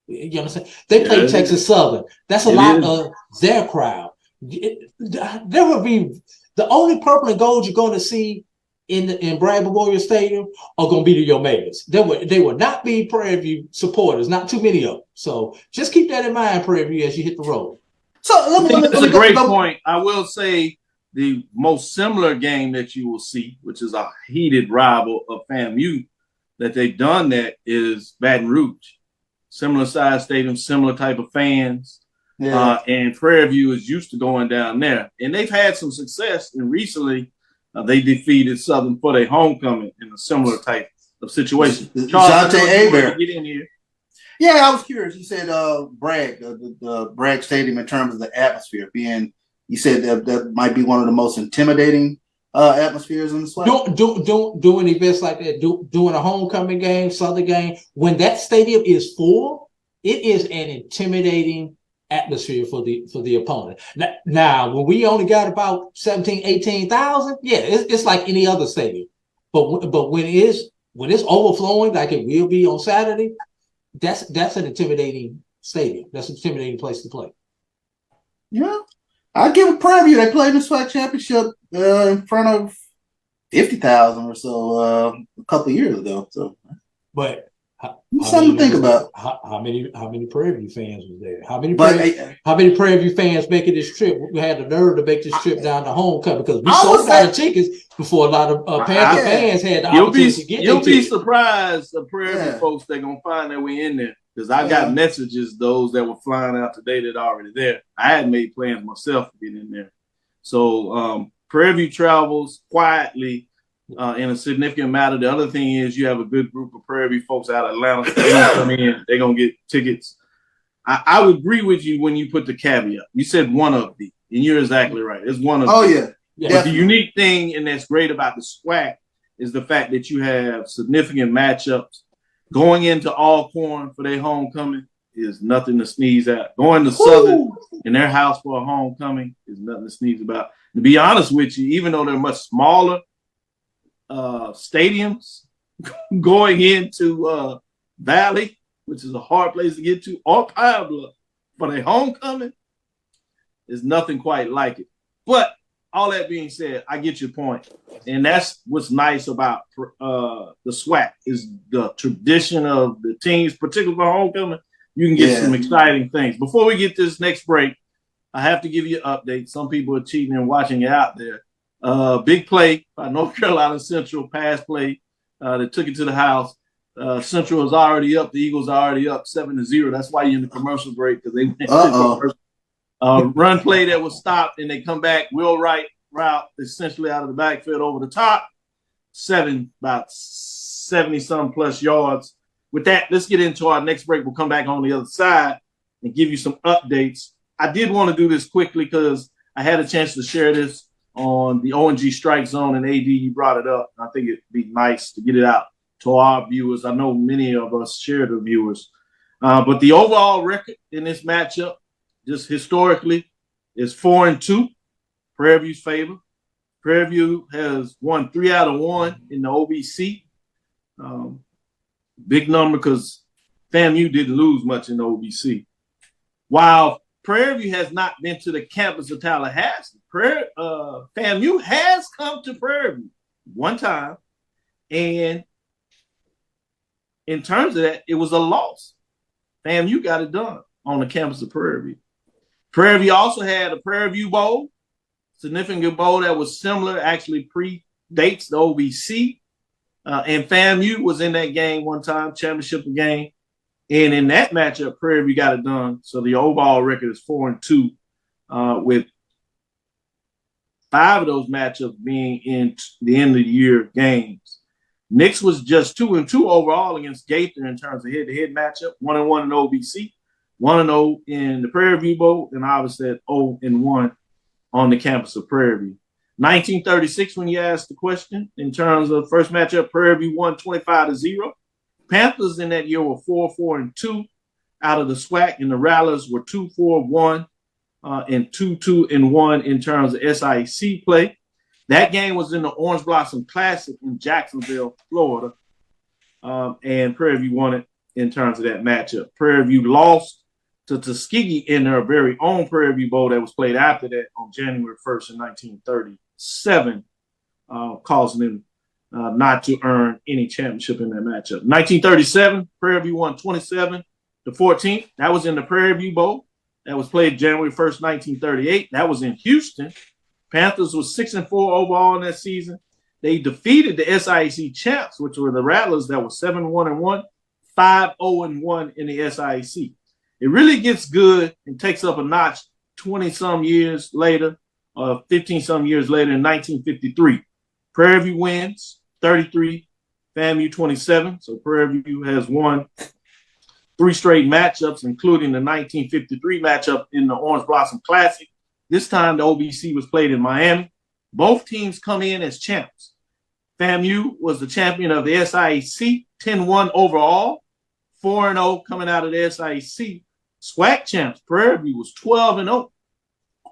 You understand? They play Texas Southern. That's a lot of their crowd. There will be the only purple and gold you're going to see in Bragg Memorial Stadium are going to be the Omegas. They will not be Prairie View supporters. Not too many of them. So just keep that in mind, Prairie View, as you hit the road. So that's a great point. I will say the most similar game that you will see, which is a heated rival of FAMU, that they've done that is Baton Rouge. Similar size stadium, similar type of fans. Yeah. And Prairie View is used to going down there. And they've had some success. And recently, they defeated Southern for their homecoming in a similar type of situation. Jonte get in here. Yeah, I was curious. You said Bragg, the Bragg Stadium, in terms of the atmosphere being, you said that might be one of the most intimidating atmospheres in the SWAC. Doing events like that, doing a homecoming game, Southern game, when that stadium is full, it is an intimidating atmosphere for the opponent. Now, when we only got about 17,000, 18,000, yeah, it's like any other stadium. But when it's overflowing, like it will be on Saturday, that's an intimidating stadium. That's an intimidating place to play. Yeah, I give a Prairie View. They played in the SWAC championship in front of 50,000 or so a couple of years ago. So, but something to think about. How many Prairie View fans was there? How many Prairie View fans making this trip? We had the nerve to make this trip down to homecoming because we sold out of tickets before a lot of Panther fans had the opportunity to get there. You'll be surprised the Prairie View folks they're gonna find their way in there. Because I got messages, those that were flying out today that are already there. I had made plans myself to get in there. So Prairie View travels quietly in a significant matter. The other thing is you have a good group of Prairie View folks out of Atlanta. They're going to come in. They're going to get tickets. I would agree with you when you put the caveat. You said one of the, and you're exactly right. It's one of the. Oh, yeah. But the unique thing, and that's great about the SWAC, is the fact that you have significant matchups. Going into Alcorn for their homecoming is nothing to sneeze at. Going to Southern in their house for a homecoming is nothing to sneeze about. To be honest with you, even though they're much smaller stadiums, going into Valley, which is a hard place to get to, or Pine Bluff for their homecoming, is nothing quite like it. But all that being said, I get your point. And that's what's nice about the SWAC is the tradition of the teams, particularly for homecoming. You can get some exciting things. Before we get this next break, I have to give you an update. Some people are cheating and watching it out there. Big play by North Carolina Central, pass play that took it to the house. Central is already up. The Eagles are already up 7-0. That's why you're in the commercial break because they went run play that was stopped, and they come back. Will Wright route essentially out of the backfield over the top. About 70-some plus yards. With that, let's get into our next break. We'll come back on the other side and give you some updates. I did want to do this quickly because I had a chance to share this on the ONG Strike Zone, and AD, you brought it up. I think it'd be nice to get it out to our viewers. I know many of us share the viewers. But the overall record in this matchup, just historically, is 4-2, Prairie View's favor. Prairie View has won 3 out of 1 in the OVC. Big number because FAMU didn't lose much in the OVC. While Prairie View has not been to the campus of Tallahassee, FAMU has come to Prairie View one time. And in terms of that, it was a loss. FAMU got it done on the campus of Prairie View. Prairie View also had a Prairie View Bowl, significant bowl that was similar, actually predates the OVC. And FAMU was in that game one time, championship game. And in that matchup, Prairie View got it done. So the overall record is 4-2, with 5 of those matchups being in the end of the year games. Nix was just 2-2 overall against Gaither in terms of head-to-head matchup, 1-1 in OVC. 1-0 in the Prairie View Bowl, and obviously at 0-1 on the campus of Prairie View. 1936, when you asked the question, in terms of first matchup, Prairie View won 25-0. Panthers in that year were 4-4-2. out of the SWAC, and the Rattlers were 2-4-1 and 2-2-1 in terms of SIC play. That game was in the Orange Blossom Classic in Jacksonville, Florida, and Prairie View won it in terms of that matchup. Prairie View lost to Tuskegee in their very own Prairie View Bowl that was played after that on January 1st in 1937, causing them not to earn any championship in that matchup. 1937, Prairie View won 27-14. That was in the Prairie View Bowl. That was played January 1st, 1938. That was in Houston. Panthers was 6-4 overall in that season. They defeated the SIC champs, which were the Rattlers, that was 7-1-1, 5-0-1 in the SIC. It really gets good and takes up a notch 20-some years later, 15-some years later in 1953. Prairie View wins 33, FAMU 27. So Prairie View has won 3 straight matchups, including the 1953 matchup in the Orange Blossom Classic. This time the OBC was played in Miami. Both teams come in as champs. FAMU was the champion of the SIC, 10-1 overall, 4-0 coming out of the SIC. SWAC champs, Prairie View was 12-0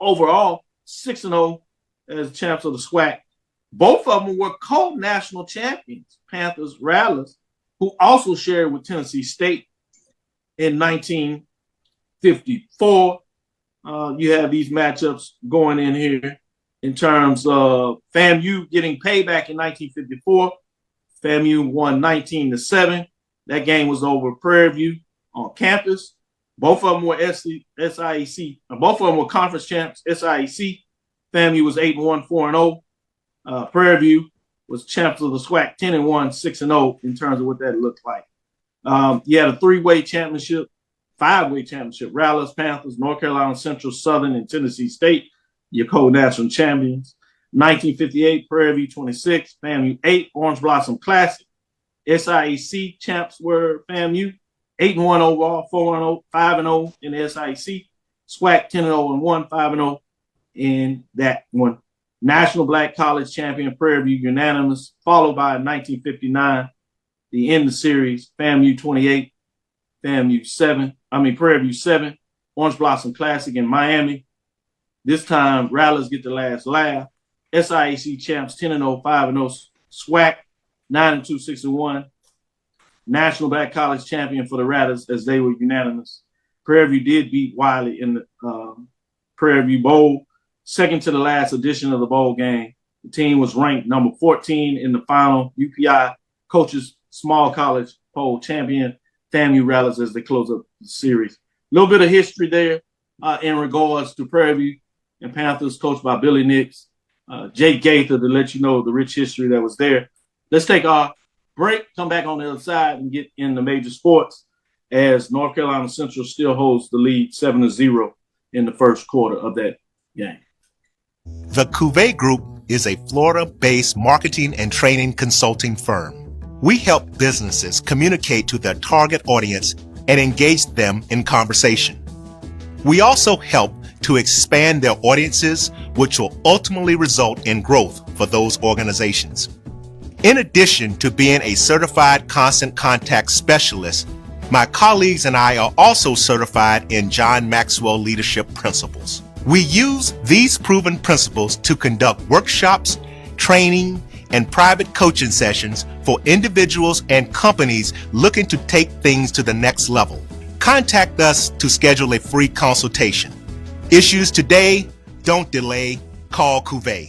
overall, 6-0 as champs of the SWAC. Both of them were co-national champions, Panthers, Rattlers, who also shared with Tennessee State in 1954. You have these matchups going in here in terms of FAMU getting payback in 1954. FAMU won 19-7. That game was over Prairie View on campus. Both of them were SIC. Both of them were conference champs. SIC. FAMU was 8-1, 4-0. Prairie View was champs of the SWAC, 10-1, 6-0 in terms of what that looked like. You had a 3-way championship, 5-way championship. Rattlers, Panthers, North Carolina Central, Southern, and Tennessee State, your co-national champions. 1958, Prairie View 26, FAMU 8, Orange Blossom Classic. SIC champs were FAMU, 8-1 overall, 4-0, 5-0 in the SIC. SWAC 10-0-1, 5-0 in that one. National Black College champion Prairie View unanimous, followed by 1959, the end of the series, FAMU 28, Prairie View 7, Orange Blossom Classic in Miami. This time, Rattlers get the last laugh. SIC champs 10-0, 5-0, SWAC 9-2, 6-1. National Black College champion for the Rattlers as they were unanimous. Prairie View did beat Wiley in the Prairie View Bowl, second to the last edition of the bowl game. The team was ranked number 14 in the final UPI Coaches Small College Poll champion, FAMU Rattlers, as they close up the series. A little bit of history there in regards to Prairie View and Panthers, coached by Billy Nix, Jake Gaither, to let you know the rich history that was there. Let's take our break, come back on the other side, and get in the major sports as North Carolina Central still holds the lead 7-0 in the first quarter of that game. The Cavil Group is a Florida-based marketing and training consulting firm. We help businesses communicate to their target audience and engage them in conversation. We also help to expand their audiences, which will ultimately result in growth for those organizations. In addition to being a certified constant contact specialist, my colleagues and I are also certified in John Maxwell Leadership Principles. We use these proven principles to conduct workshops, training, and private coaching sessions for individuals and companies looking to take things to the next level. Contact us to schedule a free consultation. Issues today, don't delay, call Cavil.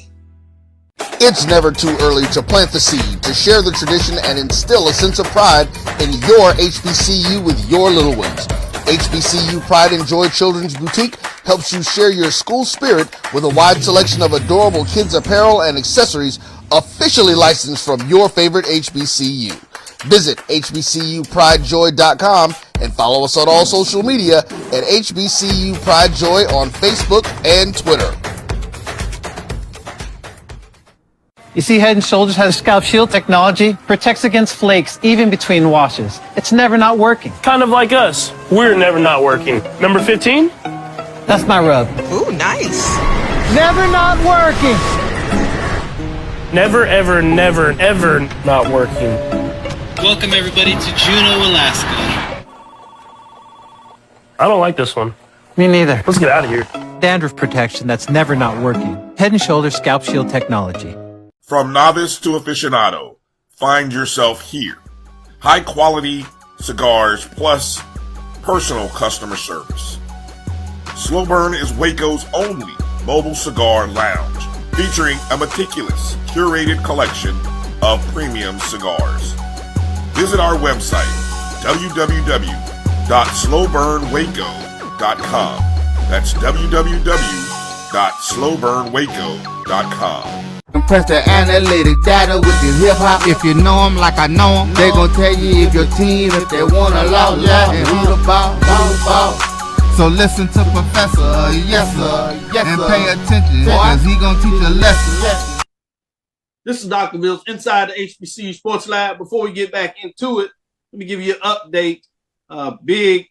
It's never too early to plant the seed, to share the tradition, and instill a sense of pride in your HBCU with your little ones. HBCU Pride and Joy Children's Boutique helps you share your school spirit with a wide selection of adorable kids apparel and accessories officially licensed from your favorite HBCU. Visit HBCUPrideJoy.com and follow us on all social media at HBCU Pride Joy on Facebook and Twitter. You see, Head & Shoulders has Scalp Shield technology, protects against flakes even between washes. It's never not working. Kind of like us. We're never not working. Number 15? That's my rub. Ooh, nice. Never not working. Never, ever, never, ever not working. Welcome everybody to Juneau, Alaska. I don't like this one. Me neither. Let's get out of here. Dandruff protection that's never not working. Head and Shoulders Scalp Shield technology. From novice to aficionado, find yourself here. High quality cigars plus personal customer service. Slow Burn is Waco's only mobile cigar lounge, featuring a meticulous, curated collection of premium cigars. Visit our website, www.slowburnwaco.com. That's www.slowburnwaco.com. Compress the analytic data with the hip hop. If you know them like I know them, they gon' tell you if your team, if they want a lot, and who the ball. So listen to Professor, yes sir, and pay attention, cause he gon' teach a lesson. This is Dr. Mills inside the HBCU Sports Lab. Before we get back into it, let me give you an update. Big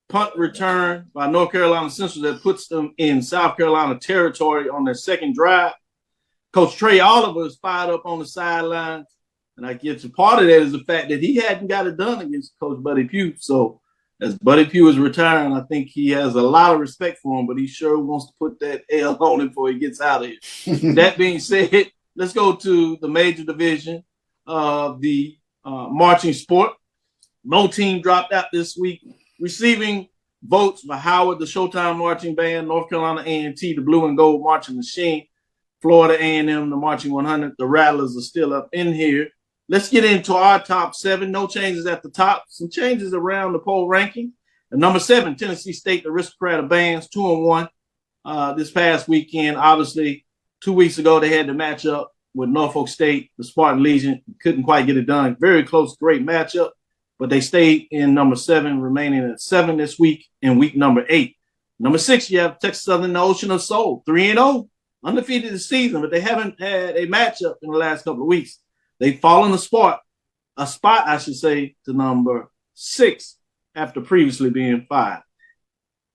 punt return by North Carolina Central that puts them in South Carolina territory on their second drive. Coach Trey Oliver is fired up on the sidelines, and I guess a part of that is the fact that he hadn't got it done against Coach Buddy Pugh. So as Buddy Pugh is retiring, I think he has a lot of respect for him, but he sure wants to put that L on him before he gets out of here. That being said, let's go to the major division of the marching sport. No team dropped out this week. Receiving votes for Howard, the Showtime Marching Band, North Carolina A&T, the Blue and Gold Marching Machine, Florida A&M, the Marching 100. The Rattlers are still up in here. Let's get into our top 7. No changes at the top. Some changes around the poll ranking. At number 7, Tennessee State, the Aristocrat of Bands, 2-1 this past weekend. Obviously, 2 weeks ago, they had to match up with Norfolk State, the Spartan Legion. Couldn't quite get it done. Very close, great matchup. But they stayed in number 7, remaining at 7 this week in week number 8. Number 6, you have Texas Southern, the Ocean of Soul, 3-0, undefeated this season, but they haven't had a matchup in the last couple of weeks. They've fallen a spot, to number 6 after previously being 5.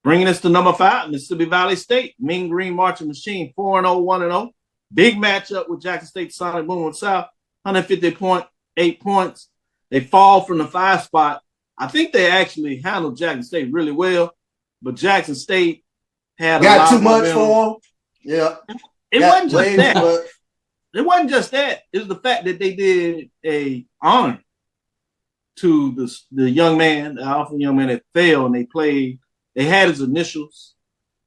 Bringing us to number 5, Mississippi Valley State, Mean Green Marching Machine, 4-0, 1-0. Big matchup with Jackson State, Sonic Boom with South, 150.8 points. They fall from the 5 spot. I think they actually handled Jackson State really well, but Jackson State had got too much for them. Yeah, it wasn't just that. It wasn't just that. It was the fact that they did a honor to the young man, the Alpha young man that fell, and they had his initials.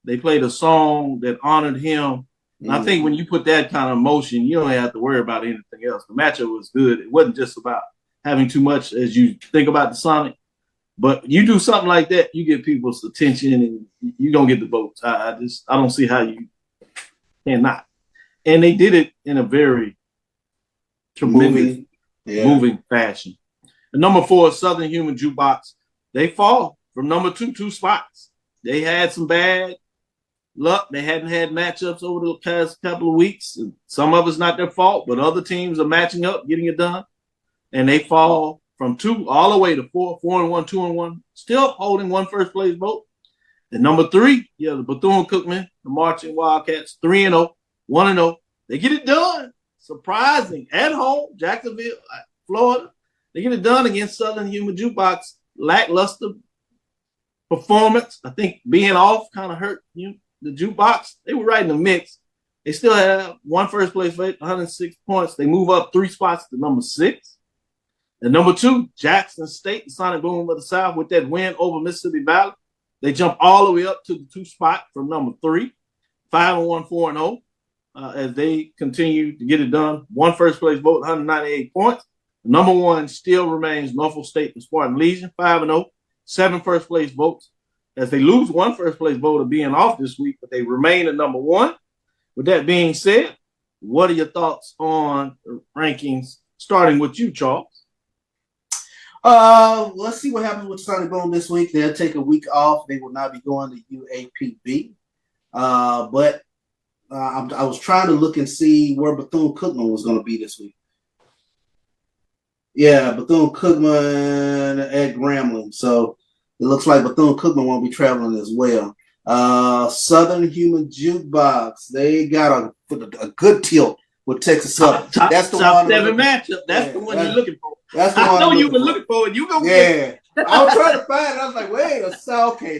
They played a song that honored him. And I think when you put that kind of emotion, you don't have to worry about anything else. The matchup was good. It wasn't just about having too much as you think about the Sonic. But you do something like that, you get people's attention and you don't get the votes. I don't see how you cannot. And they did it in a very tremendous, moving fashion. And number 4, Southern Human Jukebox. They fall from number 2 spots. They had some bad luck. They hadn't had matchups over the past couple of weeks. Some of it's not their fault, but other teams are matching up, getting it done. And they fall from 2 all the way to 4, 4-1, 2-1, still holding 1 first place vote. And number 3, the Bethune-Cookman, the Marching Wildcats, 3-0, 1-0. They get it done. Surprising. At home, Jacksonville, Florida. They get it done against Southern Human Jukebox. Lackluster performance. I think being off kind of hurt the Jukebox. They were right in the mix. They still have 1 first place vote, 106 points. They move up 3 spots to number 6. And number 2, Jackson State, the Sonic Boom of the South, with that win over Mississippi Valley. They jump all the way up to the 2 spot from number 3, 5-1, 4-0, as they continue to get it done. 1 first place vote, 198 points. Number 1 still remains Norfolk State, the Spartan Legion, 5-0, 7 first place votes, as they lose 1 first place vote of being off this week, but they remain at number 1. With that being said, what are your thoughts on the rankings, starting with you, Charles? Let's see what happens with Sonic Boom this week. They'll take a week off. They will not be going to UAPB. But I was trying to look and see where Bethune-Cookman was going to be this week. Yeah, Bethune-Cookman at Grambling. So it looks like Bethune-Cookman won't be traveling as well. Southern Human Jukebox. They got a good tilt with Texas Southern. That's the top 7 matchup. That's the one you're looking for. That's the I one know you've been looking for it. You go get it. I was trying to find it. I was like, wait a second. Okay,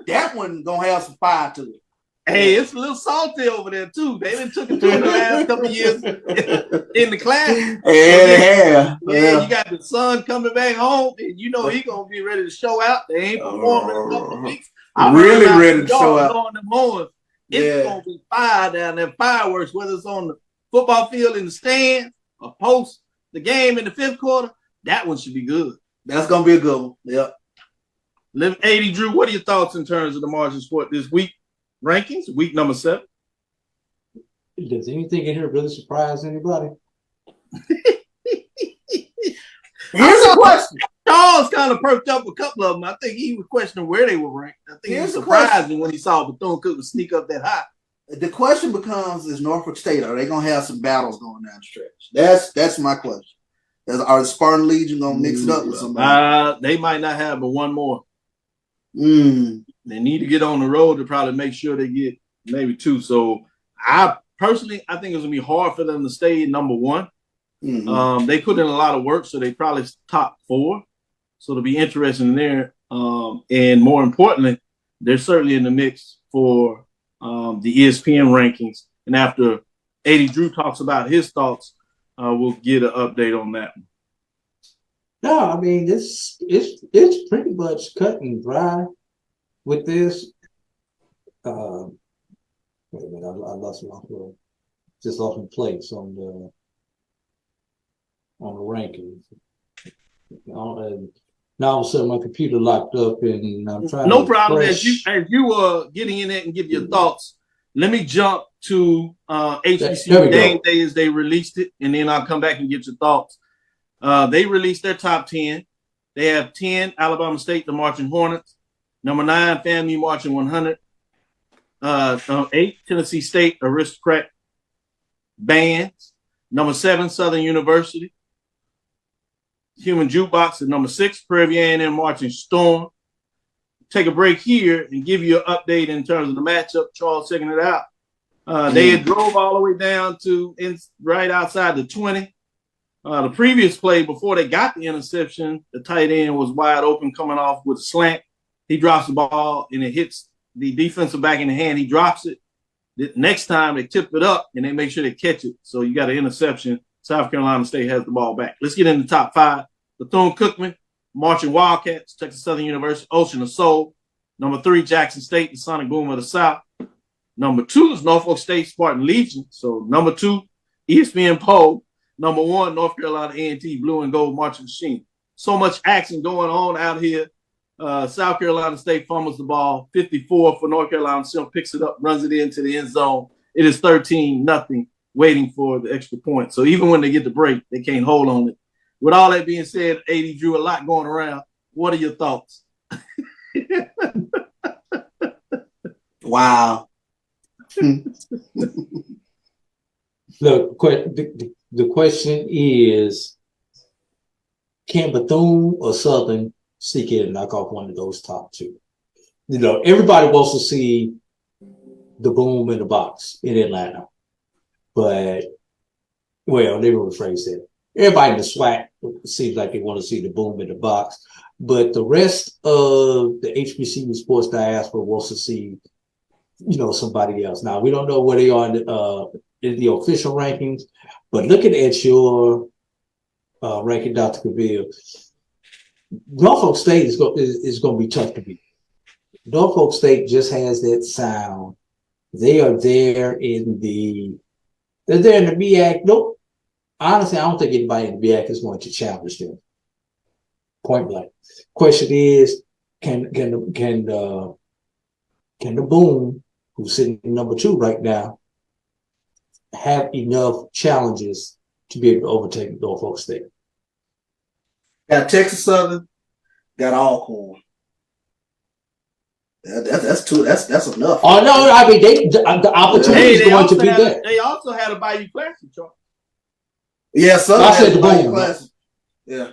that one gonna have some fire to it. Hey, it's a little salty over there too. They done took it to the last couple of years in the class. Yeah. You got the son coming back home, and you know he gonna be ready to show out. They ain't performing in a couple of weeks. I'm really ready to show out. On the morning, it's gonna be fire down there, fireworks, whether it's on the football field in the stands or post the game in the fifth quarter. That one should be good. That's gonna be a good one. Yep. 80 Drew, what are your thoughts in terms of the marching sport this week? Rankings, week number 7. Does anything in here really surprise anybody? Here's a question. Charles kind of perked up a couple of them. I think he was questioning where they were ranked. I think he was surprised when he saw Bethune-Cookman sneak up that high. The question becomes: is Norfolk State, are they gonna have some battles going down the stretch? That's my question. Are the Spartan Legion gonna mix it up with somebody? They might not have, but one more. They need to get on the road to probably make sure they get maybe 2. So I think it's gonna be hard for them to stay number 1. They put in a lot of work, so they probably top 4. So it'll be interesting there. And more importantly, they're certainly in the mix for the ESPN rankings. And after 80 Drew talks about his thoughts, we'll get an update on that. No, I mean it's pretty much cut and dry with this. Wait a minute, I lost my just lost my place on the rankings. Now all of a sudden my computer locked up and I'm trying. No problem. As you were getting in it and give your thoughts, let me jump to HBCU Game Day as they released it, and then I'll come back and get your thoughts. They released their top 10. They have 10 Alabama State, the Marching Hornets. Number 9, FAMU Marching 100. 8, Tennessee State Aristocrat Bands. Number 7, Southern University. Human Jukebox at number 6, Prairie View A&M Marching Storm. Take a break here and give you an update in terms of the matchup. Charles checking it out. They had drove all the way down to right outside the 20. The previous play, before they got the interception, the tight end was wide open coming off with a slant. He drops the ball and it hits the defensive back in the hand. He drops it. The next time they tip it up and they make sure they catch it. So you got an interception. South Carolina State has the ball back. Let's get in the top 5. Bethune-Cookman, Marching Wildcats, Texas Southern University, Ocean of Soul. Number 3, Jackson State, the Sonic Boom of the South. Number 2 is Norfolk State Spartan Legion. So number 2, ESPN Poll. Number 1, North Carolina A&T Blue and Gold Marching Machine. So much action going on out here. South Carolina State fumbles the ball. 54 for North Carolina. Still picks it up, runs it into the end zone. It is 13-0, waiting for the extra point. So even when they get the break, they can't hold on it. With all that being said, 80 Drew, a lot going around. What are your thoughts? Wow. Look, the question is, can Bethune or Southern seek in and knock off one of those top 2? You know, everybody wants to see the boom in the box in Atlanta. But, well, let me rephrase that. Everybody in the SWAC seems like they want to see the boom in the box. But the rest of the HBCU sports diaspora wants to see, you know, somebody else. Now, we don't know where they are in the official rankings, but looking at your ranking, Dr. Cavil, Norfolk State is going to be tough to beat. Norfolk State just has that sound. They are there in the MEAC. Nope. Honestly, I don't think anybody in the MEAC is going to challenge them. Point blank. Question is, can the Boom, who's sitting in number 2 right now, have enough challenges to be able to overtake Norfolk State? Got Texas Southern, got Alcorn. That's 2. That's enough. Oh no, I mean the opportunity is going to be there. They also had a Bayou Classic, Charles. Yeah, Southern. I said the Boom. Classic. Yeah.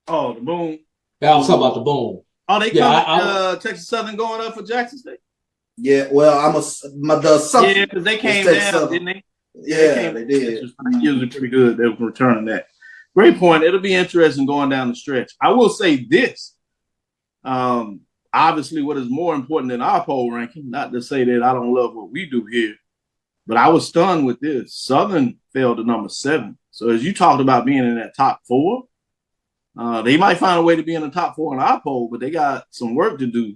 Oh, the Boom. Yeah, I'm talking about the Boom. Oh, they coming, Texas Southern going up for Jackson State? Yeah, well, yeah, because they came down, didn't they? Yeah, they did. Which was usually pretty good. They were returning that. Great point. It'll be interesting going down the stretch. I will say this. Obviously, what is more important than our poll ranking, not to say that I don't love what we do here, but I was stunned with this. Southern fell to number 7. So as you talked about being in that top 4, they might find a way to be in the top 4 in our poll, but they got some work to do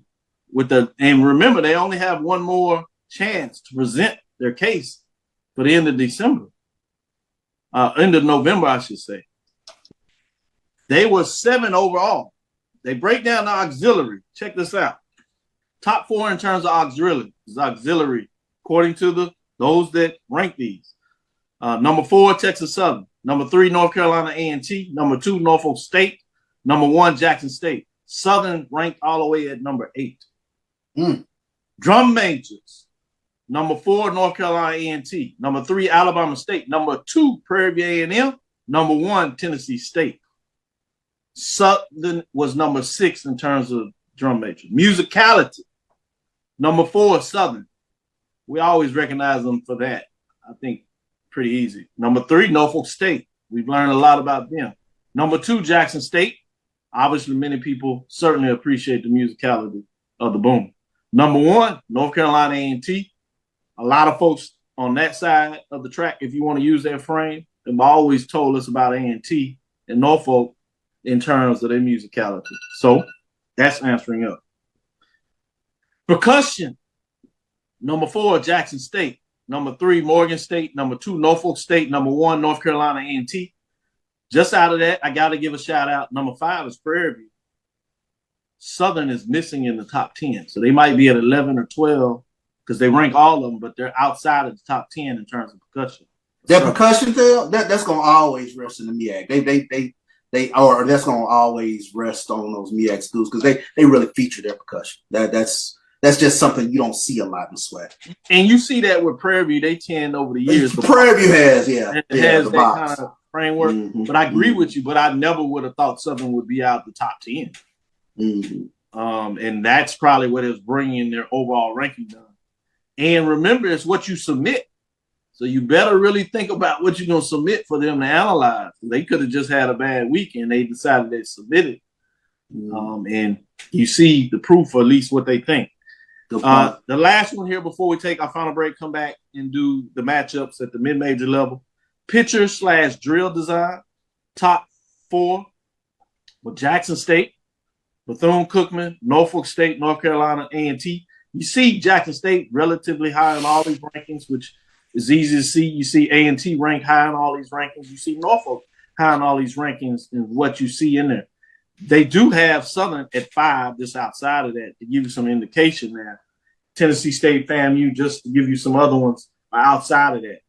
with and remember, they only have one more chance to present their case for the end of December. End of November, I should say. They were 7 overall. They break down the auxiliary. Check this out. Top 4 in terms of auxiliary, according to those that rank these. Number 4, Texas Southern. Number 3, North Carolina A&T. Number 2, Norfolk State. Number 1, Jackson State. Southern ranked all the way at number 8. Drum majors. Number 4, North Carolina A&T. Number 3, Alabama State. Number 2, Prairie View A&M. Number 1, Tennessee State. Southern was number 6 in terms of drum major. Musicality. Number 4, Southern. We always recognize them for that. I think pretty easy. Number 3, Norfolk State. We've learned a lot about them. Number 2, Jackson State. Obviously, many people certainly appreciate the musicality of the boom. Number 1, North Carolina A&T. A lot of folks on that side of the track, if you want to use that frame, have always told us about A&T and Norfolk in terms of their musicality. So that's answering up. Percussion. Number 4, Jackson State. Number 3, Morgan State. Number 2, Norfolk State. Number 1, North Carolina A&T. Just out of that, I got to give a shout out. Number 5 is Prairie View. Southern is missing in the top 10. So they might be at 11 or 12 because they rank all of them, but they're outside of the top 10 in terms of percussion. That percussion, Phil, that's going to always rest in the MEAC. That's going to always rest on those MEAC schools because they really feature their percussion. That's just something you don't see a lot in SWAC. And you see that with Prairie View, they tend over the years. Prairie View has, has that kind of framework. Mm-hmm. But I agree with you, but I never would have thought Southern would be out the top 10. Mm-hmm. And that's probably what is bringing their overall ranking down. And remember, it's what you submit. So you better really think about what you're going to submit for them to analyze. They could have just had a bad week and they decided they submitted. And you see the proof, or at least what they think. The last one here before we take our final break, come back and do the matchups at the mid-major level. Pitcher/drill design, top 4 with Jackson State, Bethune-Cookman, Norfolk State, North Carolina A&T. You see Jackson State relatively high in all these rankings, which is easy to see. You see A&T ranked high in all these rankings. You see Norfolk high in all these rankings and what you see in there. They do have Southern at 5, just outside of that, to give you some indication there. Tennessee State, FAMU, just to give you some other ones, are outside of that.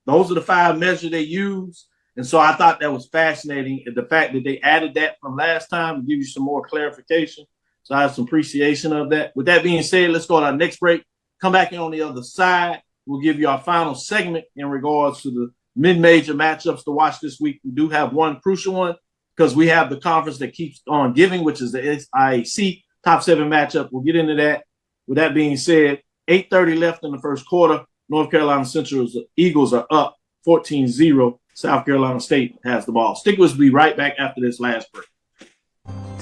Those are the 5 measures they use. And so I thought that was fascinating, the fact that they added that from last time to give you some more clarification. So I have some appreciation of that. With that being said, let's go to our next break. Come back in on the other side. We'll give you our final segment in regards to the mid-major matchups to watch this week. We do have one crucial one because we have the conference that keeps on giving, which is the SIAC top 7 matchup. We'll get into that. With that being said, 8:30 left in the first quarter. North Carolina Central's Eagles are up 14-0. South Carolina State has the ball. Stick with us. We'll be right back after this last break.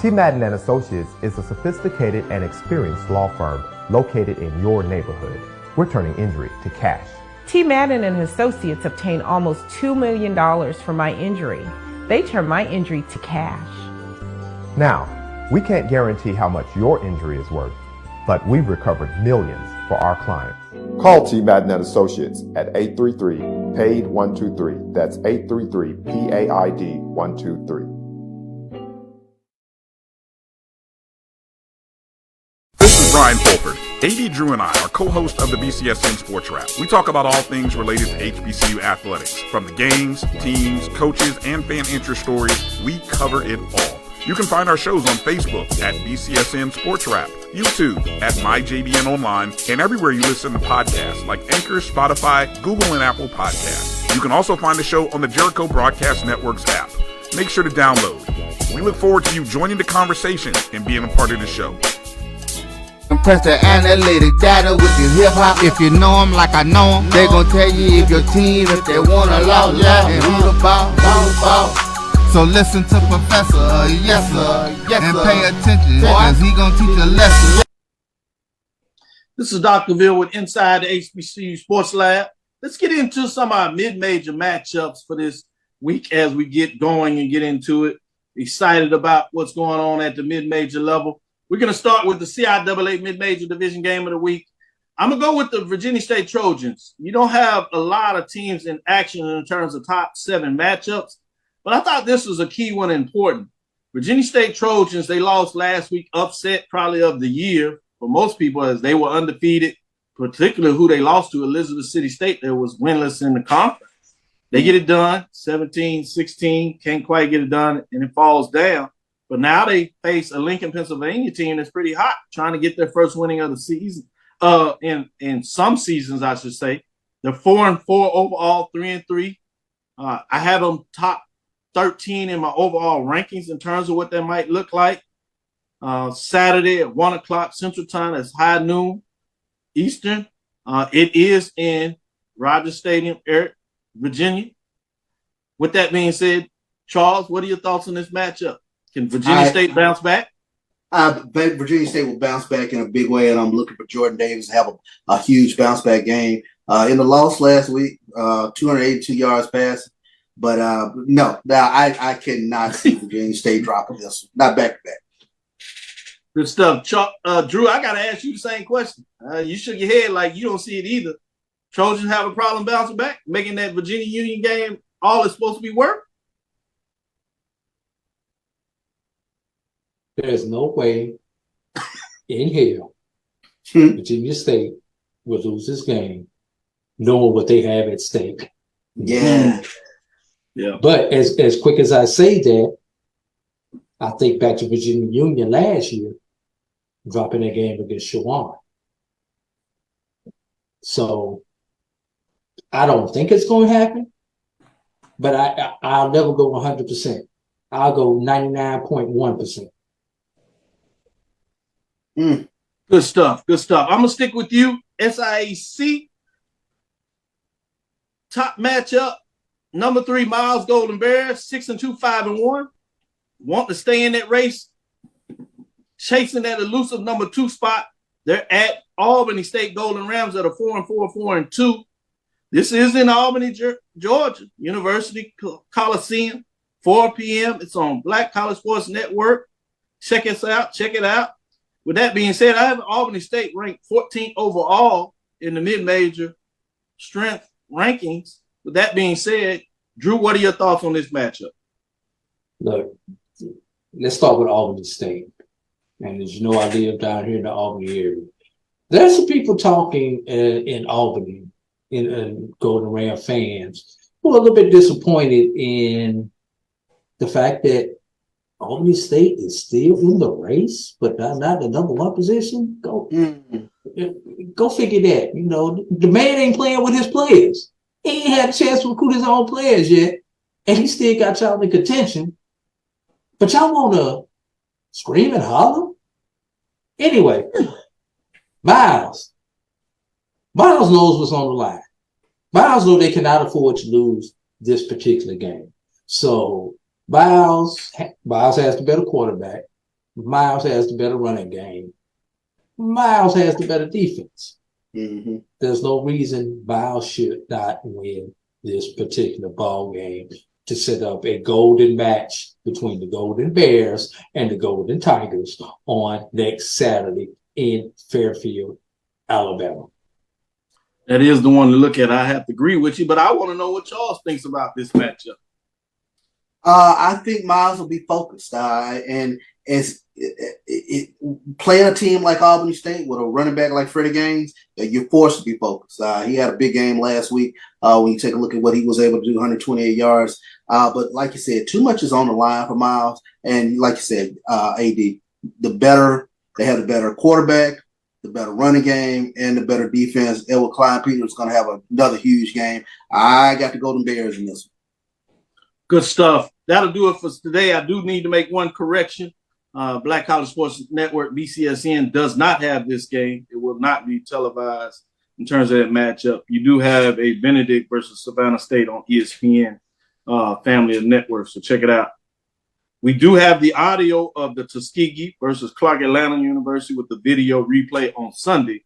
T. Madden & Associates is a sophisticated and experienced law firm located in your neighborhood. We're turning injury to cash. T. Madden and Associates obtained almost $2 million for my injury. They turned my injury to cash. Now, we can't guarantee how much your injury is worth, but we've recovered millions for our clients. Call T. Madden & Associates at 833-PAID-123. That's 833-PAID-123. This is Brian Fulford. AD Drew and I are co-hosts of the BCSN SportsWrap. We talk about all things related to HBCU athletics. From the games, teams, coaches, and fan interest stories, we cover it all. You can find our shows on Facebook at BCSN SportsWrap, YouTube at MyJBN Online, and everywhere you listen to podcasts like Anchor, Spotify, Google, and Apple Podcasts. You can also find the show on the Jericho Broadcast Network's app. Make sure to download. We look forward to you joining the conversation and being a part of the show. Compress the analytic data with your hip-hop. If you know them like I know them, they gon' tell you if your team, if they wanna lose, and who the ball. So listen to Professor, yes sir, and pay attention, cause he gonna teach a lesson. This is Dr. Cavil with Inside the HBCU Sports Lab. Let's get into some of our mid-major matchups for this week as we get going and get into it. Excited about what's going on at the mid-major level. We're going to start with the CIAA mid-major division game of the week. I'm going to go with the Virginia State Trojans. You don't have a lot of teams in action in terms of top 7 matchups, but I thought this was a key one important. Virginia State Trojans, they lost last week, upset probably of the year for most people as they were undefeated, particularly who they lost to, Elizabeth City State, that was winless in the conference. They get it done, 17-16, can't quite get it done, and it falls down. But now they face a Lincoln, Pennsylvania team that's pretty hot, trying to get their first winning of the season. In some seasons, I should say. They're 4-4 overall, 3-3. I have them top 13 in my overall rankings in terms of what they might look like. Saturday at 1 o'clock Central Time, that's high noon Eastern. It is in Rogers Stadium, Virginia. With that being said, Charles, what are your thoughts on this matchup? Can Virginia State bounce back? Virginia State will bounce back in a big way, and I'm looking for Jordan Davis to have a huge bounce back game. In the loss last week, 282 yards passing. But no, I cannot see Virginia State dropping this. Not back to back. Good stuff. Drew, I got to ask you the same question. You shook your head like you don't see it either. Trojans have a problem bouncing back, making that Virginia Union game all it's supposed to be worth? There's no way in hell Virginia State will lose this game knowing what they have at stake. Yeah. Yeah. But as quick as I say that, I think back to Virginia Union last year, dropping that game against Shawan. So I don't think it's going to happen, but I'll never go 100%. I'll go 99.1%. Good stuff. Good stuff. I'm going to stick with you. SIAC. Top matchup. Number 3, Miles Golden Bears, 6-2, 5-1. Want to stay in that race. Chasing that elusive number 2 spot. They're at Albany State Golden Rams at a 4-4, 4-2. This is in Albany, Georgia. University Coliseum, 4 p.m. It's on Black College Sports Network. Check us out. Check it out. With that being said, I have Albany State ranked 14th overall in the mid-major strength rankings. With that being said, Drew, what are your thoughts on this matchup? Look, let's start with Albany State. And as you know, I live down here in the Albany area. There's some people talking in Albany, in Golden Ram fans, who are a little bit disappointed in the fact that Albany State is still in the race, but not the number 1 position. Go figure that. You know, the man ain't playing with his players. He ain't had a chance to recruit his own players yet, and he still got y'all in contention. But y'all want to scream and holler? Anyway, Miles knows what's on the line. Miles knows they cannot afford to lose this particular game. So Miles has the better quarterback. Miles has the better running game. Miles has the better defense. Mm-hmm. There's no reason Miles should not win this particular ball game to set up a golden match between the Golden Bears and the Golden Tigers on next Saturday in Fairfield, Alabama. That is the one to look at. I have to agree with you, but I want to know what Charles thinks about this matchup. I think Miles will be focused, and playing a team like Albany State with a running back like Freddie Gaines, you're forced to be focused. He had a big game last week. When you take a look at what he was able to do, 128 yards. But like you said, too much is on the line for Miles. And like you said, AD, they have the better quarterback, the better running game, and the better defense. Edward Klein Peters is going to have another huge game. I got the Golden Bears in this one. Good stuff. That'll do it for today. I do need to make one correction. Black College Sports Network, BCSN, does not have this game. It will not be televised in terms of that matchup. You do have a Benedict versus Savannah State on ESPN family of networks, so check it out. We do have the audio of the Tuskegee versus Clark Atlanta University with the video replay on Sunday.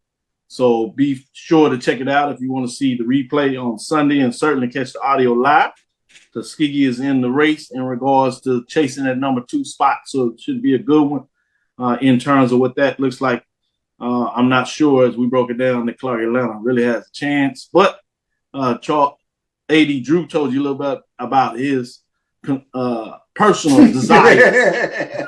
So be sure to check it out if you want to see the replay on Sunday, and certainly catch the audio live. Tuskegee is in the race in regards to chasing that number 2 spot, so it should be a good one in terms of what that looks like. I'm not sure, as we broke it down, that Clark Atlanta really has a chance. But AD Drew told you a little bit about his personal desire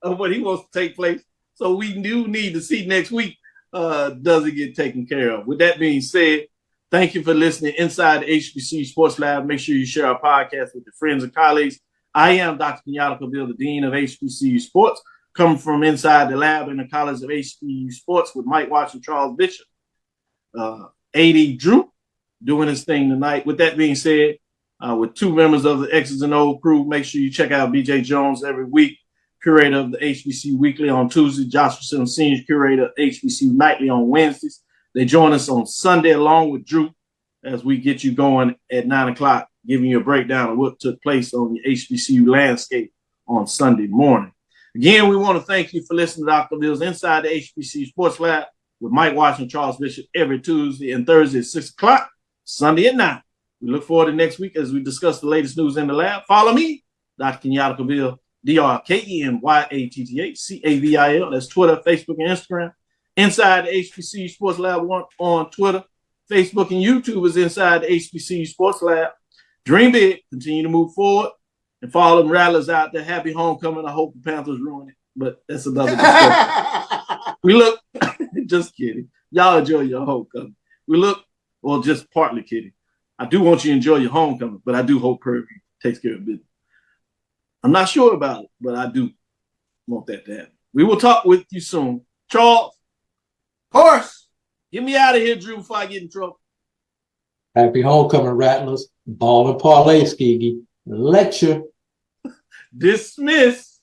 of what he wants to take place. So we do need to see next week, does it get taken care of? With that being said, thank you for listening inside the HBCU Sports Lab. Make sure you share our podcast with your friends and colleagues. I am Dr. Kenyatta Cavil, the Dean of HBCU Sports, coming from inside the lab in the College of HBCU Sports with Mike Watts and Charles Bishop. AD Drew doing his thing tonight. With that being said, with 2 members of the X's and O crew, make sure you check out BJ Jones every week, curator of the HBCU Weekly on Tuesday, Joshua Simmons Sr., curator of HBCU Nightly on Wednesdays. They join us on Sunday along with Drew as we get you going at 9 o'clock, giving you a breakdown of what took place on the HBCU landscape on Sunday morning. Again, we want to thank you for listening to Dr. Bill's Inside the HBCU Sports Lab with Mike Watts and Charles Bishop every Tuesday and Thursday at 6 o'clock, Sunday at 9. We look forward to next week as we discuss the latest news in the lab. Follow me, Dr. Kenyatta Cavil, DrKenyattCavil. That's Twitter, Facebook, and Instagram. Inside the HBCU Sports Lab on Twitter, Facebook, and YouTube is Inside the HBCU Sports Lab. Dream big, continue to move forward, and follow them rattlers out there. Happy homecoming. I hope the Panthers ruin it, but that's another discussion. We look, just kidding. Y'all enjoy your homecoming. Well, just partly kidding. I do want you to enjoy your homecoming, but I do hope Kirby takes care of business. I'm not sure about it, but I do want that to happen. We will talk with you soon. Charles. Of course. Get me out of here, Drew, before I get in trouble. Happy homecoming, Rattlers. Ball and parlay, Skiggy. Lecture. Dismiss.